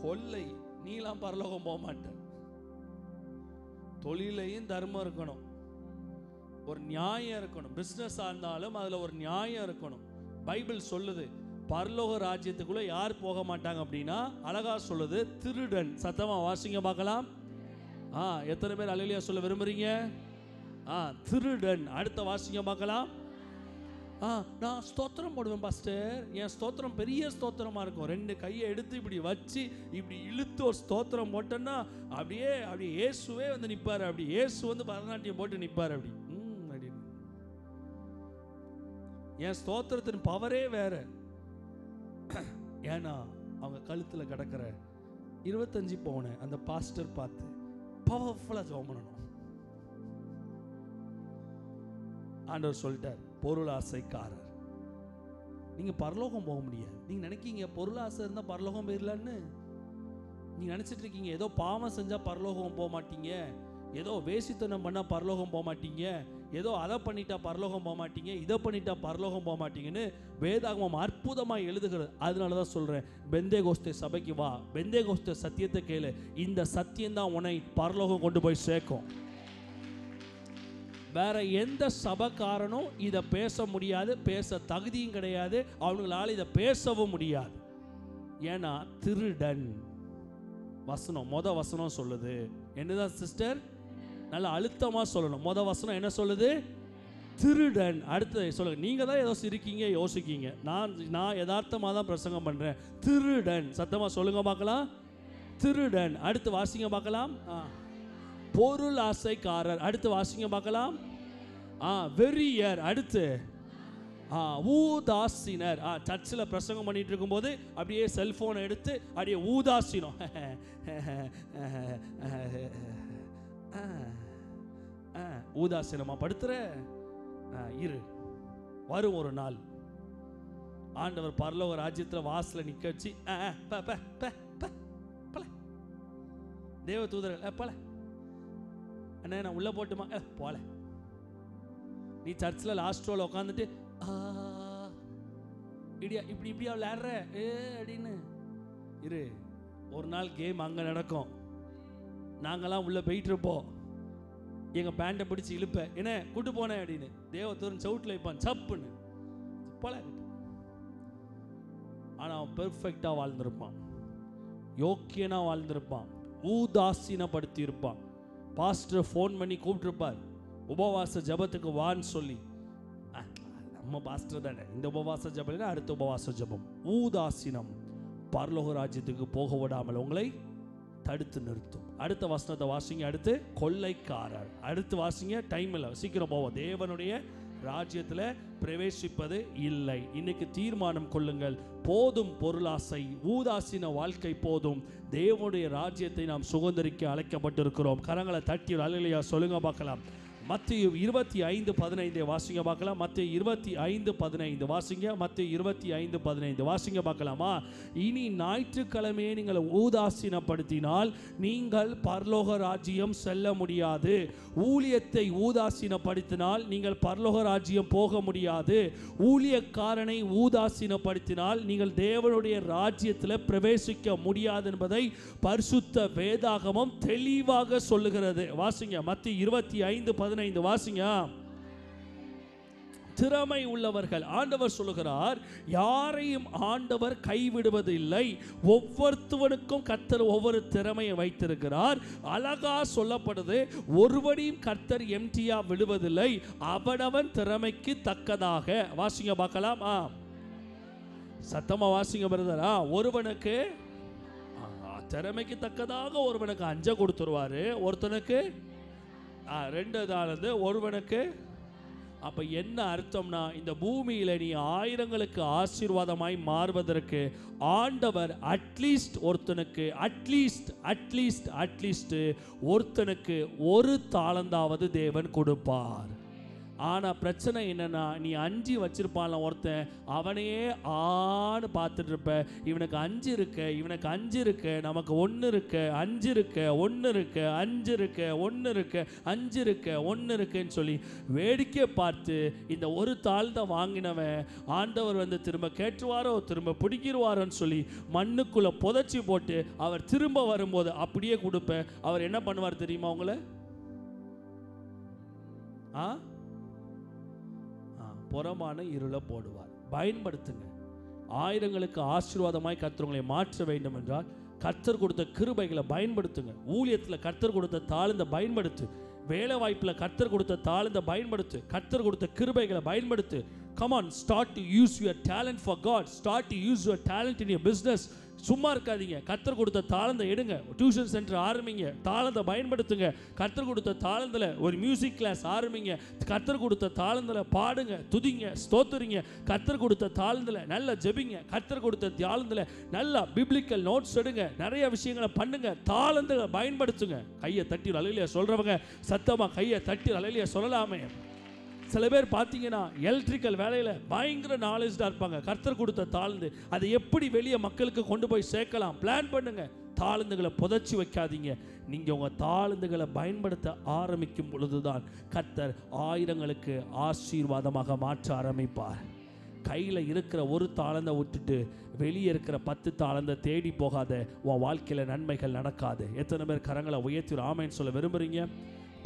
கொள்ளை. நீலாம் பரலோகம் போக மாட்ட. தொழிலையும் தர்மம் இருக்கணும், ஒரு நியாயம் இருக்கணும். பிஸ்னஸாக இருந்தாலும் அதில் ஒரு நியாயம் இருக்கணும். பைபிள் சொல்லுது, பரலோக ராஜ்யத்துக்குள்ளே யார் போக மாட்டாங்க அப்படின்னா, அழகா சொல்லுது, திருடன். சத்தமாக வாசிங்க பார்க்கலாம். எத்தனை பேர் அல்லேலூயா சொல்ல விரும்புறீங்க? திருடன். அடுத்த வாசிங்க பார்க்கலாம். நான் ஸ்தோத்திரம் போடுவேன் பாஸ்டர். என் ஸ்தோத்திரம் பெரிய ஸ்தோத்திரமாக இருக்கும். 2 கையை எடுத்து இப்படி வச்சு இப்படி இழுத்து ஒரு ஸ்தோத்திரம் போட்டேன்னா அப்படியே இயேசுவே நிற்பார். அப்படி இயேசு பரதநாட்டியம் போட்டு நிற்பார். அப்படி என் ஸ்தோத்திரத்தின் பவரே வேற. ஏன்னா அவங்க கழுத்தில் கிடக்கிற 25 பவுனை அந்த பாஸ்டர் பார்த்து பவர்ஃபுல்லாக ஜெபம் பண்ணணும். ஆண்டவர் சொல்லிட்டார், பொருளாசைக்காரர், நீங்க பரலோகம் போக முடியாது. நீங்க நினைக்கீங்க பொருளாசை இருந்தால் பரலோகம் போயிடலான்னு. நீங்க நினைச்சிட்டு இருக்கீங்க ஏதோ பாவம் செஞ்சா பரலோகம் போக மாட்டீங்க, ஏதோ வேசித்தனம் பண்ணா பரலோகம் போக மாட்டீங்க, ஏதோ அதை பண்ணிட்டா பரலோகம் போக மாட்டீங்க, இதை பண்ணிட்டா பரலோகம் போக மாட்டீங்கன்னு வேதாகமம் அற்புதமாக எழுதுகிறது. அதனால தான் சொல்கிறேன், பெந்தேகோஸ்தே சபைக்கு வா, பெந்தேகோஸ்தே சத்தியத்தை கேளு. இந்த சத்தியம்தான் உன்னை பரலோகம் கொண்டு போய் சேர்க்கும். வேற எந்த சபைக்காரனும் இதை பேச முடியாது, பேச தகுதியும் கிடையாது, அவங்களால இதை பேசவும் முடியாது. ஏன்னா திருடன். வசனம் வசனம் சொல்லுது என்னதான் சிஸ்டர்? நல்ல அழுத்தமாக சொல்லணும். வசனம் என்ன சொல்லுது? திருடன். அடுத்து சொல்லுங்க. நீங்கள் தான் ஏதோ சிரிக்கீங்க, யோசிக்கீங்க. நான் யதார்த்தமாக தான் பிரசங்கம் பண்ணுறேன். திருடன். சத்தமாக சொல்லுங்க பார்க்கலாம். திருடன். அடுத்து வாசிங்க பார்க்கலாம். பொருள் ஆசைக்காரர். அடுத்து வாசிங்க பார்க்கலாம். வெறியர். அடுத்து ஊதாசீனர். சர்ச்சில் பிரசங்கம் பண்ணிட்டு இருக்கும்போது அப்படியே செல்போனை எடுத்து அப்படியே ஊதாசீனம் ஊதாசீனமா படுத்துற இரு. வரும் ஒரு நாள் ஆண்டவர் பரலோக ராஜ்யத்தில் வாசல நிக்க வச்சு தேவ தூதர்கள் பல அண்ணா நான் உள்ள போட்டுமா போல. நீ சர்ச்சில் லாஸ்ட் ரோல உட்காந்துட்டு இப்படியா இப்படியா விளையாடுற அப்படின்னு இரு. ஒரு நாள் கேம் அங்கே நடக்கும். நாங்களாம் உள்ள போயிட்டு இருப்போம். எங்கள் பேண்டை பிடிச்சி இழுப்ப என்ன கூட்டு போனேன் அப்படின்னு தேவத்தூரன் சவுட்டில் வைப்பான் சப்புன்னு போல. ஆனால் அவன் பெர்ஃபெக்டாக வாழ்ந்திருப்பான், யோக்கியனாக வாழ்ந்திருப்பான், ஊதாசீனப்படுத்தி இருப்பான். பாஸ்டர் ஃபோன் பண்ணி கூப்பிட்டுருப்பார் உபவாச ஜபத்துக்கு வான்னு சொல்லி. நம்ம பாஸ்டர் தானே, இந்த உபவாச ஜபம் அடுத்த உபவாச ஜபம். ஊதாசீனம் பரலோக ராஜ்யத்துக்கு போக விடாமல் உங்களை தடுத்து நிறுத்தும். அடுத்த வசனத்தை வாசிங்க. அடுத்து கொள்ளைக்காரர். அடுத்து வாசிங்க, டைம் இல்லை, சீக்கிரம் போவோம். தேவனுடைய ராஜ்யத்தில் பிரவேசிப்பது இல்லை. இன்னைக்கு தீர்மானம் கொள்ளுங்கள், போதும் பொருளாசை, ஊதாசீன வாழ்க்கை போதும். தேவனுடைய ராஜ்யத்தை நாம் சுதந்திரிக்க அழைக்கப்பட்டிருக்கிறோம். கரங்களை தட்டி அல்லேலூயா சொல்லுங்க பார்க்கலாம். மத்தேயு 25:15 வாசிங்க பார்க்கலாம். மத்தேயு 25:15 வாசிங்க. மத்தேயு 25:15 வாசிங்க பார்க்கலாமா? இனி ஞாயிற்றுக்கிழமையை நீங்கள் ஊதாசீனப்படுத்தினால் நீங்கள் பரலோக ராஜ்யம் செல்ல முடியாது. ஊழியத்தை ஊதாசீனப்படுத்தினால் நீங்கள் பரலோக ராஜ்யம் போக முடியாது. ஊழியக்காரனை ஊதாசீனப்படுத்தினால் நீங்கள் தேவனுடைய ராஜ்யத்தில் பிரவேசிக்க முடியாது என்பதை பரிசுத்த வேதாகமம் தெளிவாக சொல்லுகிறது. வாசிங்க மத்தேயு 25:15 வாசிங்க. திறமை உள்ளவர்கள், ஆண்டவர் சொல்லுகிறார், யாரையும் ஆண்டவர் கைவிடுவதில்லை. ஒவ்வொருத்தவனுக்கும் கர்த்தர் ஒவ்வொரு திறமையை வைத்திருக்கிறார். அழகா சொல்லப்படுது, ஒருவனையும் கர்த்தர் எம்டியா விடுவதில்லை, அவனவன் திறமைக்கு தக்கதாக. வாசிங்க பார்க்கலாம். சத்தமா வாசிங்க பிரதரா. ஒருவனுக்கு திறமைக்கு தக்கதாக ஒருவனுக்கு 5 கொடுத்துருவாரு, ஒருத்தனுக்கு 2 தாளந்து, ஒருவனுக்கு. அப்ப என்ன அர்த்தம்னா, இந்த பூமியில நீ ஆயிரங்களுக்கு ஆசீர்வாதமாய் மாறுவதற்கு ஆண்டவர் அட்லீஸ்ட் ஒருத்தனுக்கு அட்லீஸ்ட் ஒருத்தனுக்கு 1 தாளந்தாவது தேவன் கொடுப்பார். ஆனால் பிரச்சனை என்னன்னா, நீ 5 வச்சிருப்பான்ல ஒருத்தன், அவனையே ஆன்னு பார்த்துட்டு இருப்ப. இவனுக்கு 5 இருக்கு, இவனுக்கு 5 இருக்கு, நமக்கு 1 இருக்கு, 5 இருக்கு, 1 இருக்கு, 5 இருக்கு, 1 இருக்கு, 5 இருக்கு, 1 இருக்குன்னு சொல்லி வேடிக்கை பார்த்து இந்த 1 தாழ்ந்த வாங்கினவன் ஆண்டவர் வந்து திரும்ப கேட்டுவாரோ திரும்ப பிடிக்கிடுவாரோன்னு சொல்லி மண்ணுக்குள்ள புதைச்சி போட்டு அவர் திரும்ப வரும்போது அப்படியே கொடுப்ப. அவர் என்ன பண்ணுவார் தெரியுமா உங்களை? புறமான இருளை போடுவார். பயன்படுத்துங்க. ஆயிரங்களுக்கு ஆசீர்வாதமாய் கர்த்தர் உங்களை மாற்ற வேண்டும் என்றால் கர்த்தர் கொடுத்த கிருபைகளை பயன்படுத்துங்க. ஊழியத்தில் கர்த்தர் கொடுத்த தாளந்தை பயன்படுத்து. வேலை வாய்ப்பில் கர்த்தர் கொடுத்த தாளந்தை பயன்படுத்து. கர்த்தர் கொடுத்த கிருபைகளை பயன்படுத்து. Come on, start to use your talent for God. Start to use your talent in your business. சும்மா இருக்காதீங்க. கர்த்தர் கொடுத்த தாளந்தை எடுங்க. டியூஷன் சென்டர் ஆரம்பிங்க, தாளந்தை பயன்படுத்துங்க. கர்த்தர் கொடுத்த தாளந்தில் ஒரு மியூசிக் கிளாஸ் ஆரம்பிங்க. கர்த்தர் கொடுத்த தாளந்தில் பாடுங்க, துதிங்க, ஸ்தோத்திரிங்க. கர்த்தர் கொடுத்த தாளந்தில் நல்லா ஜெபிங்க. கர்த்தர் கொடுத்த தாளந்தில் நல்லா பிப்ளிக்கல் நோட்ஸ் எடுங்க. நிறைய விஷயங்களை பண்ணுங்க. தாளந்தை பயன்படுத்துங்க. கையை தட்டி அல்லேலூயா சொல்றவங்க சத்தமா கையை தட்டி அல்லேலூயா சொல்லலாமே. சில பேர் பார்த்தீங்கன்னா எலக்ட்ரிக்கல் வேலையில் பயங்கர நாலேஜாக இருப்பாங்க. கர்த்தர் கொடுத்த தாழ்ந்து அதை எப்படி வெளியே மக்களுக்கு கொண்டு போய் சேர்க்கலாம் பிளான் பண்ணுங்க. தாழ்ந்துகளை புதைச்சி வைக்காதீங்க. நீங்கள் உங்கள் தாழ்ந்துகளை பயன்படுத்த ஆரம்பிக்கும் பொழுதுதான் கர்த்தர் ஆயிரங்களுக்கு ஆசீர்வாதமாக மாற்ற ஆரம்பிப்பார். கையில் இருக்கிற 1 தாளந்தை விட்டுட்டு வெளியே இருக்கிற 10 தாளந்தை தேடி போகாத. உன் வாழ்க்கையில் நன்மைகள் நடக்காது. எத்தனை பேர் கரங்களை உயர்த்தி ஆமென் சொல்ல விரும்புகிறீங்க?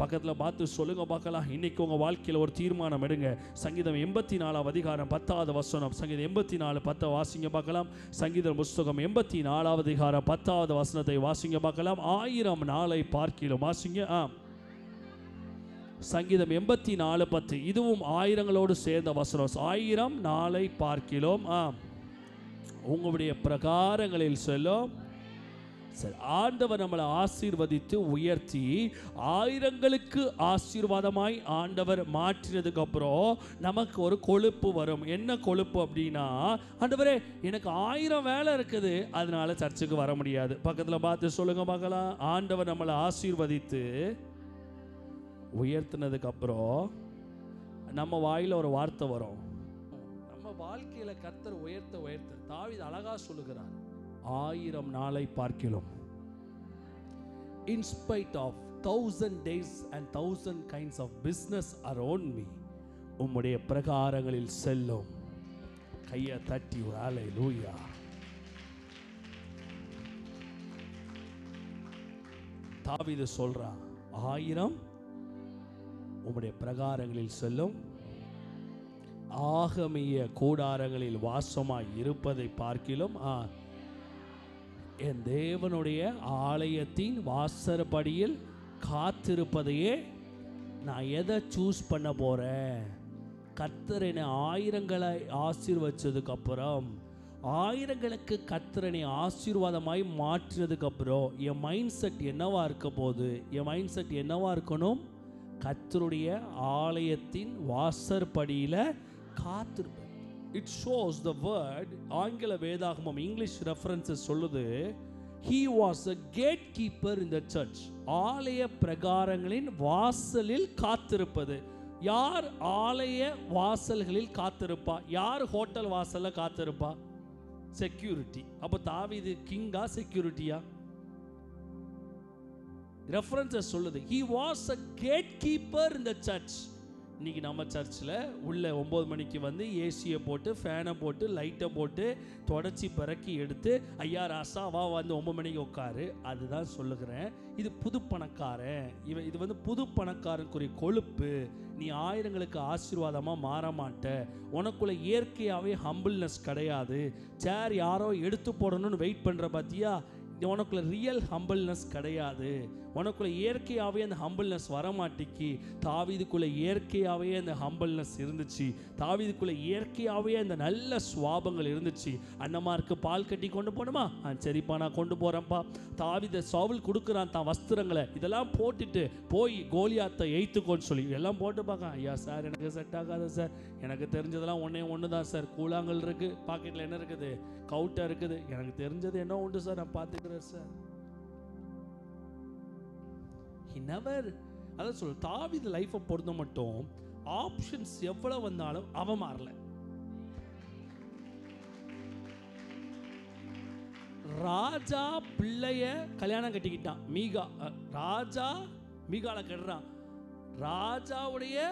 பக்கத்தில் பார்த்து சொல்லுங்க பார்க்கலாம். இன்னைக்கு உங்கள் வாழ்க்கையில் ஒரு தீர்மானம் எடுங்க. சங்கீதம் 84 அதிகாரம் 10வது வசனம். சங்கீதம் 84:10 வாசிங்க பார்க்கலாம். சங்கீதம் புஸ்தகம் 84 அதிகாரம் 10வது வசனத்தை வாசிங்க பார்க்கலாம். 1000 நாளை பார்க்கிலும் வாசிங்க. சங்கீதம் 84:10 இதுவும் ஆயிரங்களோடு சேர்ந்த வசனம். 1000 நாளை பார்க்கிலும் உங்களுடைய பிரகாரங்களில் செல்லும். சரி, ஆண்டவர் நம்மளை ஆசீர்வதித்து உயர்த்தி ஆயிரங்களுக்கு ஆசீர்வாதமாய் ஆண்டவர் மாற்றினதுக்கு அப்புறம் நமக்கு ஒரு கொழுப்பு வரும். என்ன கொழுப்பு அப்படின்னா, ஆண்டவரே எனக்கு 1000 வேலை இருக்குது, அதனால சர்ச்சுக்கு வர முடியாது. பக்கத்தில் பார்த்து சொல்லுங்க பார்க்கலாம். ஆண்டவர் நம்மளை ஆசீர்வதித்து உயர்த்தினதுக்கு அப்புறம் நம்ம வாயில் ஒரு வார்த்தை வரும். நம்ம வாழ்க்கையில் கர்த்தர் உயர்த்த தாவீது அழகா சொல்லுகிறார், 1000 நாளை பார்க்கிலும், in spite of 1000 days and 1000 kinds of business around me, உம்முடைய பிரகாரங்களில் செல்லும். கையை தட்டி ஒரு அல்லேலூயா. தாவீது சொல்றான், 1000 உம்முடைய பிரகாரங்களில் செல்லும், ஆகமேய கூடாரங்களில் வாசமாய் இருப்பதை பார்க்கிலும் என் தேவனுடைய ஆலயத்தின் வாசற்படியில் காத்திருப்பதையே நான் எதை சூஸ் பண்ண போறேன்? கர்த்தர் என்னை 1000களை ஆசீர்வதிச்சதுக்கு அப்புறம், 1000களுக்கு கர்த்தரனை ஆசீர்வாதமாய் மாற்றினதுக்கு அப்புறம் என் மைண்ட் செட் என்னவா இருக்க போகுது? என் மைண்ட் செட் என்னவா இருக்கணும்? கர்த்தருடைய ஆலயத்தின் வாசற்படியில் காத்திருப்பேன். It shows the word. ஆங்கில வேதாகமம் இங்கிலீஷ் ரெஃபரன்ஸஸ் சொல்லுது, he was a gatekeeper in the church. ஆலய பிரகாரங்களின் வாசலில் காத்திருப்பது. யார் ஆலய வாசல்களில் காத்திருப்பா? யார் ஹோட்டல் வாசல்ல காத்திருப்பா? செக்யூரிட்டி. அப்போ தாவீது கிங்கா செக்யூரிட்டியா? ரெஃபரன்ஸஸ் சொல்லுது, he was a gatekeeper in the church. இன்றைக்கி நம்ம சர்ச்சில் உள்ள 9 மணிக்கு வந்து ஏசியை போட்டு, ஃபேனை போட்டு, லைட்டை போட்டு, தொடச்சி பிறக்கி எடுத்து, ஐயா ராசாவா வந்து 9 மணிக்கு உட்காரு. அதுதான் சொல்லுகிறேன். இது புது பணக்காரன். இது வந்து புது பணக்காரனுக்குரிய கொழுப்பு. நீ 1000ங்களுக்கு ஆசீர்வாதமாக மாற மாட்ட. உனக்குள்ள இயற்கையாகவே ஹம்பிள்னஸ் கிடையாது. சேர் யாரோ எடுத்து போடணும்னு வெயிட் பண்ணுற பார்த்தியா? உனக்குள்ள ரியல் ஹம்பிள்னஸ் கிடையாது. உனக்குள்ள இயற்கையாகவே அந்த ஹம்பிள்னஸ் வரமாட்டிக்கு. தாவீதுக்குள்ள இயற்கையாகவே அந்த ஹம்பிள்னஸ் இருந்துச்சு. தாவீதுக்குள்ள இயற்கையாகவே அந்த நல்ல சுவாபங்கள் இருந்துச்சு. அண்ணமாருக்கு பால் கட்டி கொண்டு போகணுமா? சரிப்பா, நான் கொண்டு போகிறேன்ப்பா. தாவீது சவுல் கொடுக்குறான் தான் வஸ்திரங்களை, இதெல்லாம் போட்டுட்டு போய் கோலியாத்தை எய்த்துக்கோன்னு சொல்லி எல்லாம் போட்டு பார்க்க. ஐயா சார், எனக்கு செட் ஆகாது சார். எனக்கு தெரிஞ்சதெல்லாம் ஒன்று தான் சார். கூழாங்கல் இருக்குது, பாக்கெட்டில் என்ன இருக்குது, கவுட்டை இருக்குது. எனக்கு தெரிஞ்சது என்ன உண்டு சார், நான் பார்த்துக்கிறேன் சார். He never, அதான் சொல்ல, தாவீது லைஃப்பை பொறுத்த மட்டும் ஆப்ஷன்ஸ் எவ்வளவு வந்தாலும் அவன் மாறல. ராஜா பிள்ளைய கல்யாணம் கட்டிக்கிட்டான். ராஜா மீகால கட்டுறான். ராஜாவுடைய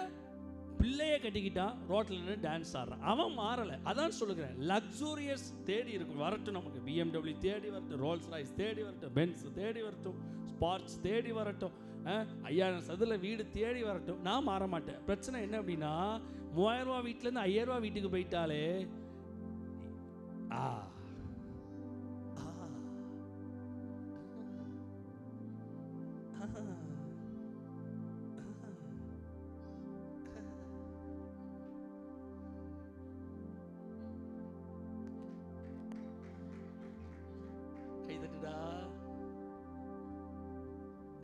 பிள்ளைய கட்டிக்கிட்டான். ரோட்டில் நின்று டான்ஸ் ஆடுறான். அவன் மாறலை. அதான் சொல்லுகிறேன், லக்ஸூரியஸ் தேடி இருக்கும் வரட்டும். நமக்கு BMW தேடி வரட்டும், ரோல்ஸ் ராய்ஸ் தேடி வரட்டும், பென்ஸ் தேடி வரட்டும், ஸ்பார்ட்ஸ் தேடி வரட்டும், 5000 சதுர வீடு தேடி வரட்டும், நான் மாற மாட்டேன். பிரச்சனை என்ன அப்படின்னா, 3000 ரூபா வீட்டிலேருந்து 5000 ரூபா வீட்டுக்கு போயிட்டாலே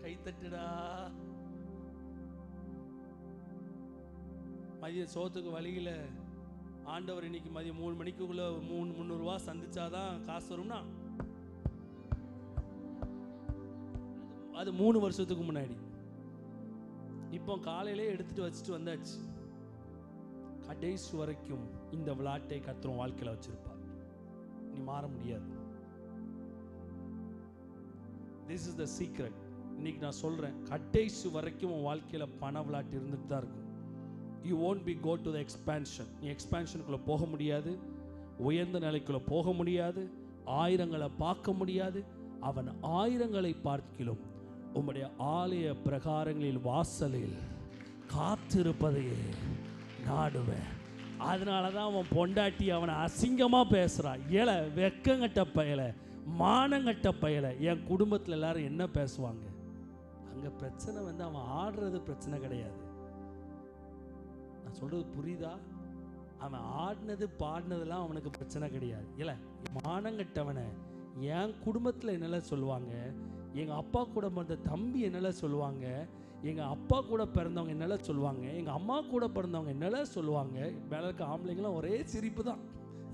கைத்தட்டுடா. மதிய சோத்துக்கு வழியில் ஆண்டவர் இன்னைக்கு மதியம் 3 மணிக்குள்ள 300 ரூபா சந்திச்சாதான் காசு வரும்னா, அது 3 வருஷத்துக்கு முன்னாடி. இப்போ காலையிலே எடுத்துட்டு வச்சுட்டு வந்தாச்சு. கடைசி வரைக்கும் இந்த விளையாட்டை கர்த்தர் வாழ்க்கையில் வச்சிருப்பார். நீ மாற முடியாது. This is the secret. இன்னைக்கு நான் சொல்கிறேன், கடைசி வரைக்கும் உன் வாழ்க்கையில் பண விளையாட்டு இருந்துட்டு தான் இருக்கும். You won't be go to the expansion. நீ எக்ஸ்பேன்ஷனுக்குள்ளே போக முடியாது, உயர்ந்த நிலைக்குள்ளே போக முடியாது, 1000ங்களை பார்க்க முடியாது. அவன் 1000ங்களை பார்க்கிலும் உம்முடைய ஆலய பிரகாரங்களில் வாசலில் காத்திருப்பதையே நாடுவேன். அதனால தான் அவன் பொண்டாட்டி அவனை அசிங்கமாக பேசுகிறான். ஏழை வெக்கங்கட்ட பயலை, மானங்கட்ட பயலை. என் குடும்பத்தில் எல்லாரும் என்ன பேசுவாங்க? அங்கே பிரச்சனை வந்து அவன் ஆடுறது பிரச்சனை கிடையாது. நான் சொல்கிறது புரியுதா? அவன் ஆடினது பாடினதெல்லாம் அவனுக்கு பிரச்சனை கிடையாது. இல்லை, மானங்கட்டவனை என் குடும்பத்தில் என்னெல்லாம் சொல்லுவாங்க, எங்கள் அப்பா கூட பிறந்த தம்பி என்னெல்லாம் சொல்லுவாங்க, எங்கள் அப்பா கூட பிறந்தவங்க என்னெல்லாம் சொல்லுவாங்க, எங்கள் அம்மா கூட பிறந்தவங்க என்னெல்லாம் சொல்லுவாங்க. மேலே இருக்க ஆம்பளைங்களாம் ஒரே சிரிப்பு தான்.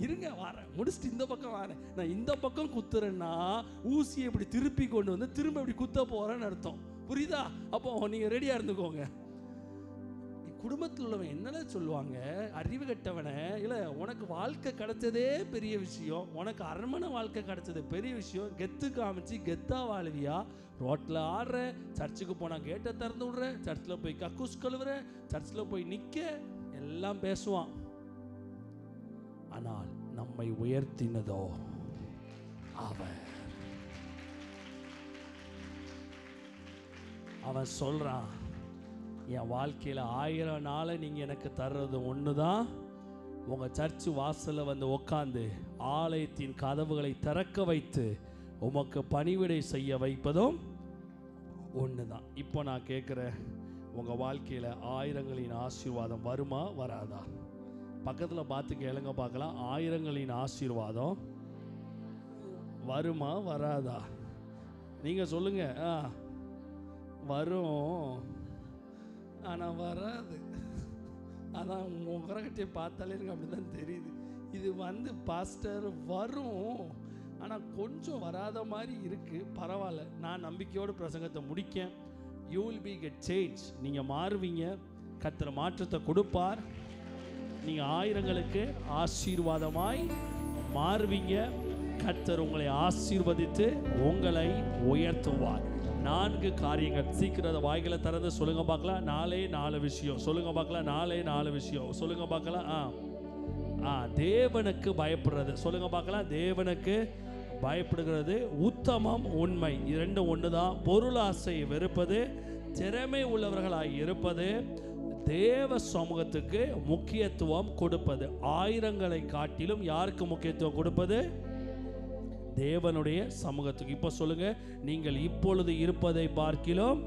இருங்க வரேன், முடிச்சுட்டு இந்த பக்கம் வரேன். நான் இந்த பக்கம் குத்துறேன்னா ஊசியை இப்படி திருப்பி கொண்டு வந்து திரும்ப இப்படி குத்த போகிறேன்னு அர்த்தம். புரியுதா? அப்போ நீங்கள் ரெடியாக இருந்துக்கோங்க. குடும்பத்தில் உள்ளவன் என்னென்ன சொல்லுவாங்க, அறிவு கட்டவனை, இல்லை உனக்கு வாழ்க்கை கிடைச்சதே பெரிய விஷயம், உனக்கு அரண்மனை வாழ்க்கை கிடைச்சது பெரிய விஷயம், கெத்து காமிச்சு கெத்தா வாழ்வியா, ரோட்டில் ஆடுற, சர்ச்சுக்கு போனால் கேட்டை திறந்து விடுற, சர்ச்சில் போய் கக்கூஸ் கழுவுற, சர்ச்சில் போய் நிற்க, எல்லாம் பேசுவான். ஆனால் நம்மை உயர்த்தினதோ அவன் சொல்றான், என் வாழ்க்கையில் 1000 நாளை நீங்கள் எனக்கு தர்றது ஒன்று தான், உங்கள் சர்ச்சு வாசலில் வந்து உட்காந்து ஆலயத்தின் கதவுகளை திறக்க வைத்து உமக்கு பணிவிடை செய்ய வைப்பதும் ஒன்று தான். இப்போ நான் கேட்குறேன், உங்கள் வாழ்க்கையில் 1000களின் ஆசீர்வாதம் வருமா வராதா? பக்கத்தில் பார்த்து கேளுங்க பார்க்கலாம். 1000களின் ஆசீர்வாதம் வருமா வராதா? நீங்கள் சொல்லுங்கள். வரும், ஆனால் வராது. அதான் முகரக்கட்டையை பார்த்தாலே எனக்கு அப்படி தான் தெரியுது. இது வந்து பாஸ்டர் வரும், ஆனால் கொஞ்சம் வராத மாதிரி இருக்குது. பரவாயில்ல, நான் நம்பிக்கையோடு பிரசங்கத்தை முடிக்கேன். You will be get change. நீங்கள் மாறுவீங்க, கர்த்தர் மாற்றத்தை கொடுப்பார். நீங்கள் 1000ங்களுக்கு ஆசீர்வாதமாய் மாறுவீங்க. கர்த்தர் உங்களை ஆசீர்வதித்து உங்களை உயர்த்துவார். 4 காரியங்கள். சீக்கிரம் வாய்களை திறந்து சொல்லுங்க பார்க்கலாம். 4 விஷயம் சொல்லுங்க பார்க்கலாம். 4 விஷயம் சொல்லுங்க பார்க்கலாம். தேவனுக்கு பயப்படுறது சொல்லுங்க பார்க்கலாம். தேவனுக்கு பயப்படுகிறது, உத்தமம், உண்மை, 2 ஒன்று தான். பொருளாசை வெறுப்பது, திறமை உள்ளவர்களாய் இருப்பது, தேவ சமூகத்துக்கு முக்கியத்துவம் கொடுப்பது. 1000ங்களை காட்டிலும் யாருக்கு முக்கியத்துவம் கொடுப்பது? தேவனுடைய சமூகத்துக்கு. இப்போ சொல்லுங்க, நீங்கள் இப்பொழுது இருப்பதை பார்க்கிலும்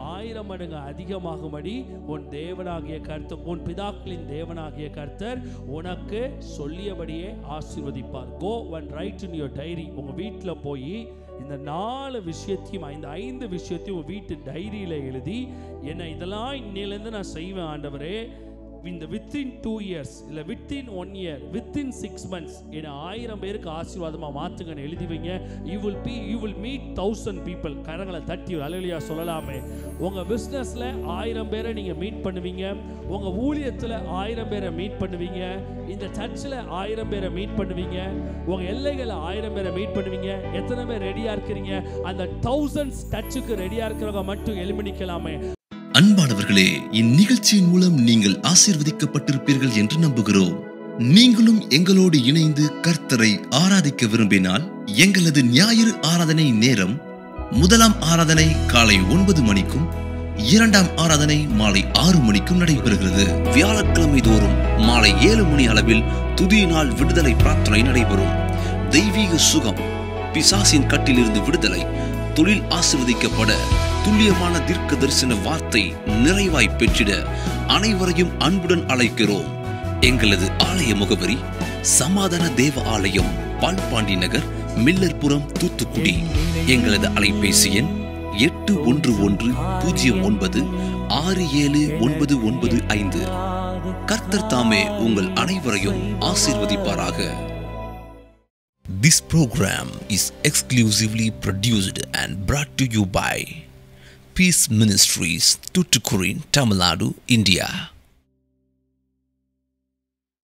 1000 மடங்கு அதிகமாகும்படி உன் தேவனாகிய கர்த்தர், உன் பிதாக்களின் தேவனாகிய கர்த்தர் உனக்கு சொல்லியபடியே ஆசீர்வதிப்பார். Go and write in your diary. உங்க வீட்டில் போய் இந்த 4 விஷயத்தையும், இந்த 5 விஷயத்தையும் உங்கள் வீட்டு டைரியில் எழுதி, என்ன இதெல்லாம் இன்னிலேருந்து நான் செய்வேன் ஆண்டவரே, இந்த வித்தின் 2 years இல்லை வித்தின் 1 year, வித்தின் 6 months என்னை 1000 பேருக்கு ஆசீர்வாதமாக மாற்றுங்கன்னு எழுதி வைங்க. You will meet 1000 people. கரங்களை தட்டி அல்லேலூயா சொல்லலாமே. உங்கள் பிஸ்னஸில் 1000 பேரை நீங்கள் மீட் பண்ணுவீங்க. உங்கள் ஊழியத்தில் 1000 பேரை மீட் பண்ணுவீங்க. இந்த சர்ச்சில் 1000 பேரை மீட் பண்ணுவீங்க. உங்கள் எல்லைகளில் 1000 பேரை மீட் பண்ணுவீங்க. எத்தனை பேர் ரெடியாக இருக்கிறீங்க? அந்த 1000 டச்சுக்கு ரெடியாக இருக்கிறவங்க மட்டும் எழுமணிக்கலாமே. அன்பானவர்களே, இந்நிகழ்ச்சியின் மூலம் நீங்கள் ஆசீர்வதிக்கப்பட்டிருப்பீர்கள் என்று நம்புகிறோம். நீங்களும் எங்களோடு இணைந்து கர்த்தரை ஆராதிக்க விரும்பினால், எங்களது ஞாயிறு ஆராதனை நேரம், முதலாம் ஆராதனை காலை 9 மணிக்கும் 2ஆம் ஆராதனை மாலை 6 மணிக்கும் நடைபெறுகிறது. வியாழக்கிழமை தோறும் மாலை 7 மணி அளவில் துதியினால் விடுதலை பிரார்த்தனை நடைபெறும். தெய்வீக சுகம், பிசாசின் கட்டிலிருந்து விடுதலை, தொழில் ஆசீர்வதிக்கப்பட, துல்லியமான தீர்க்க தரிசன வார்த்தை நிறைவாய் பெற்றிட அனைவரையும் அன்புடன் அழைக்கிறோம். எங்களது ஆலய முகவரி சமாதான தேவ ஆலயம், பால்பாண்டி நகர், மில்லர்புரம், தூத்துக்குடி. எங்களது அலைபேசி எண் 8119-09-67995. கர்த்தர் தாமே உங்கள் அனைவரையும் ஆசீர்வதிப்பாராக. This program is exclusively produced and brought to you by Peace Ministries, Tuticorin, Tamil Nadu, India.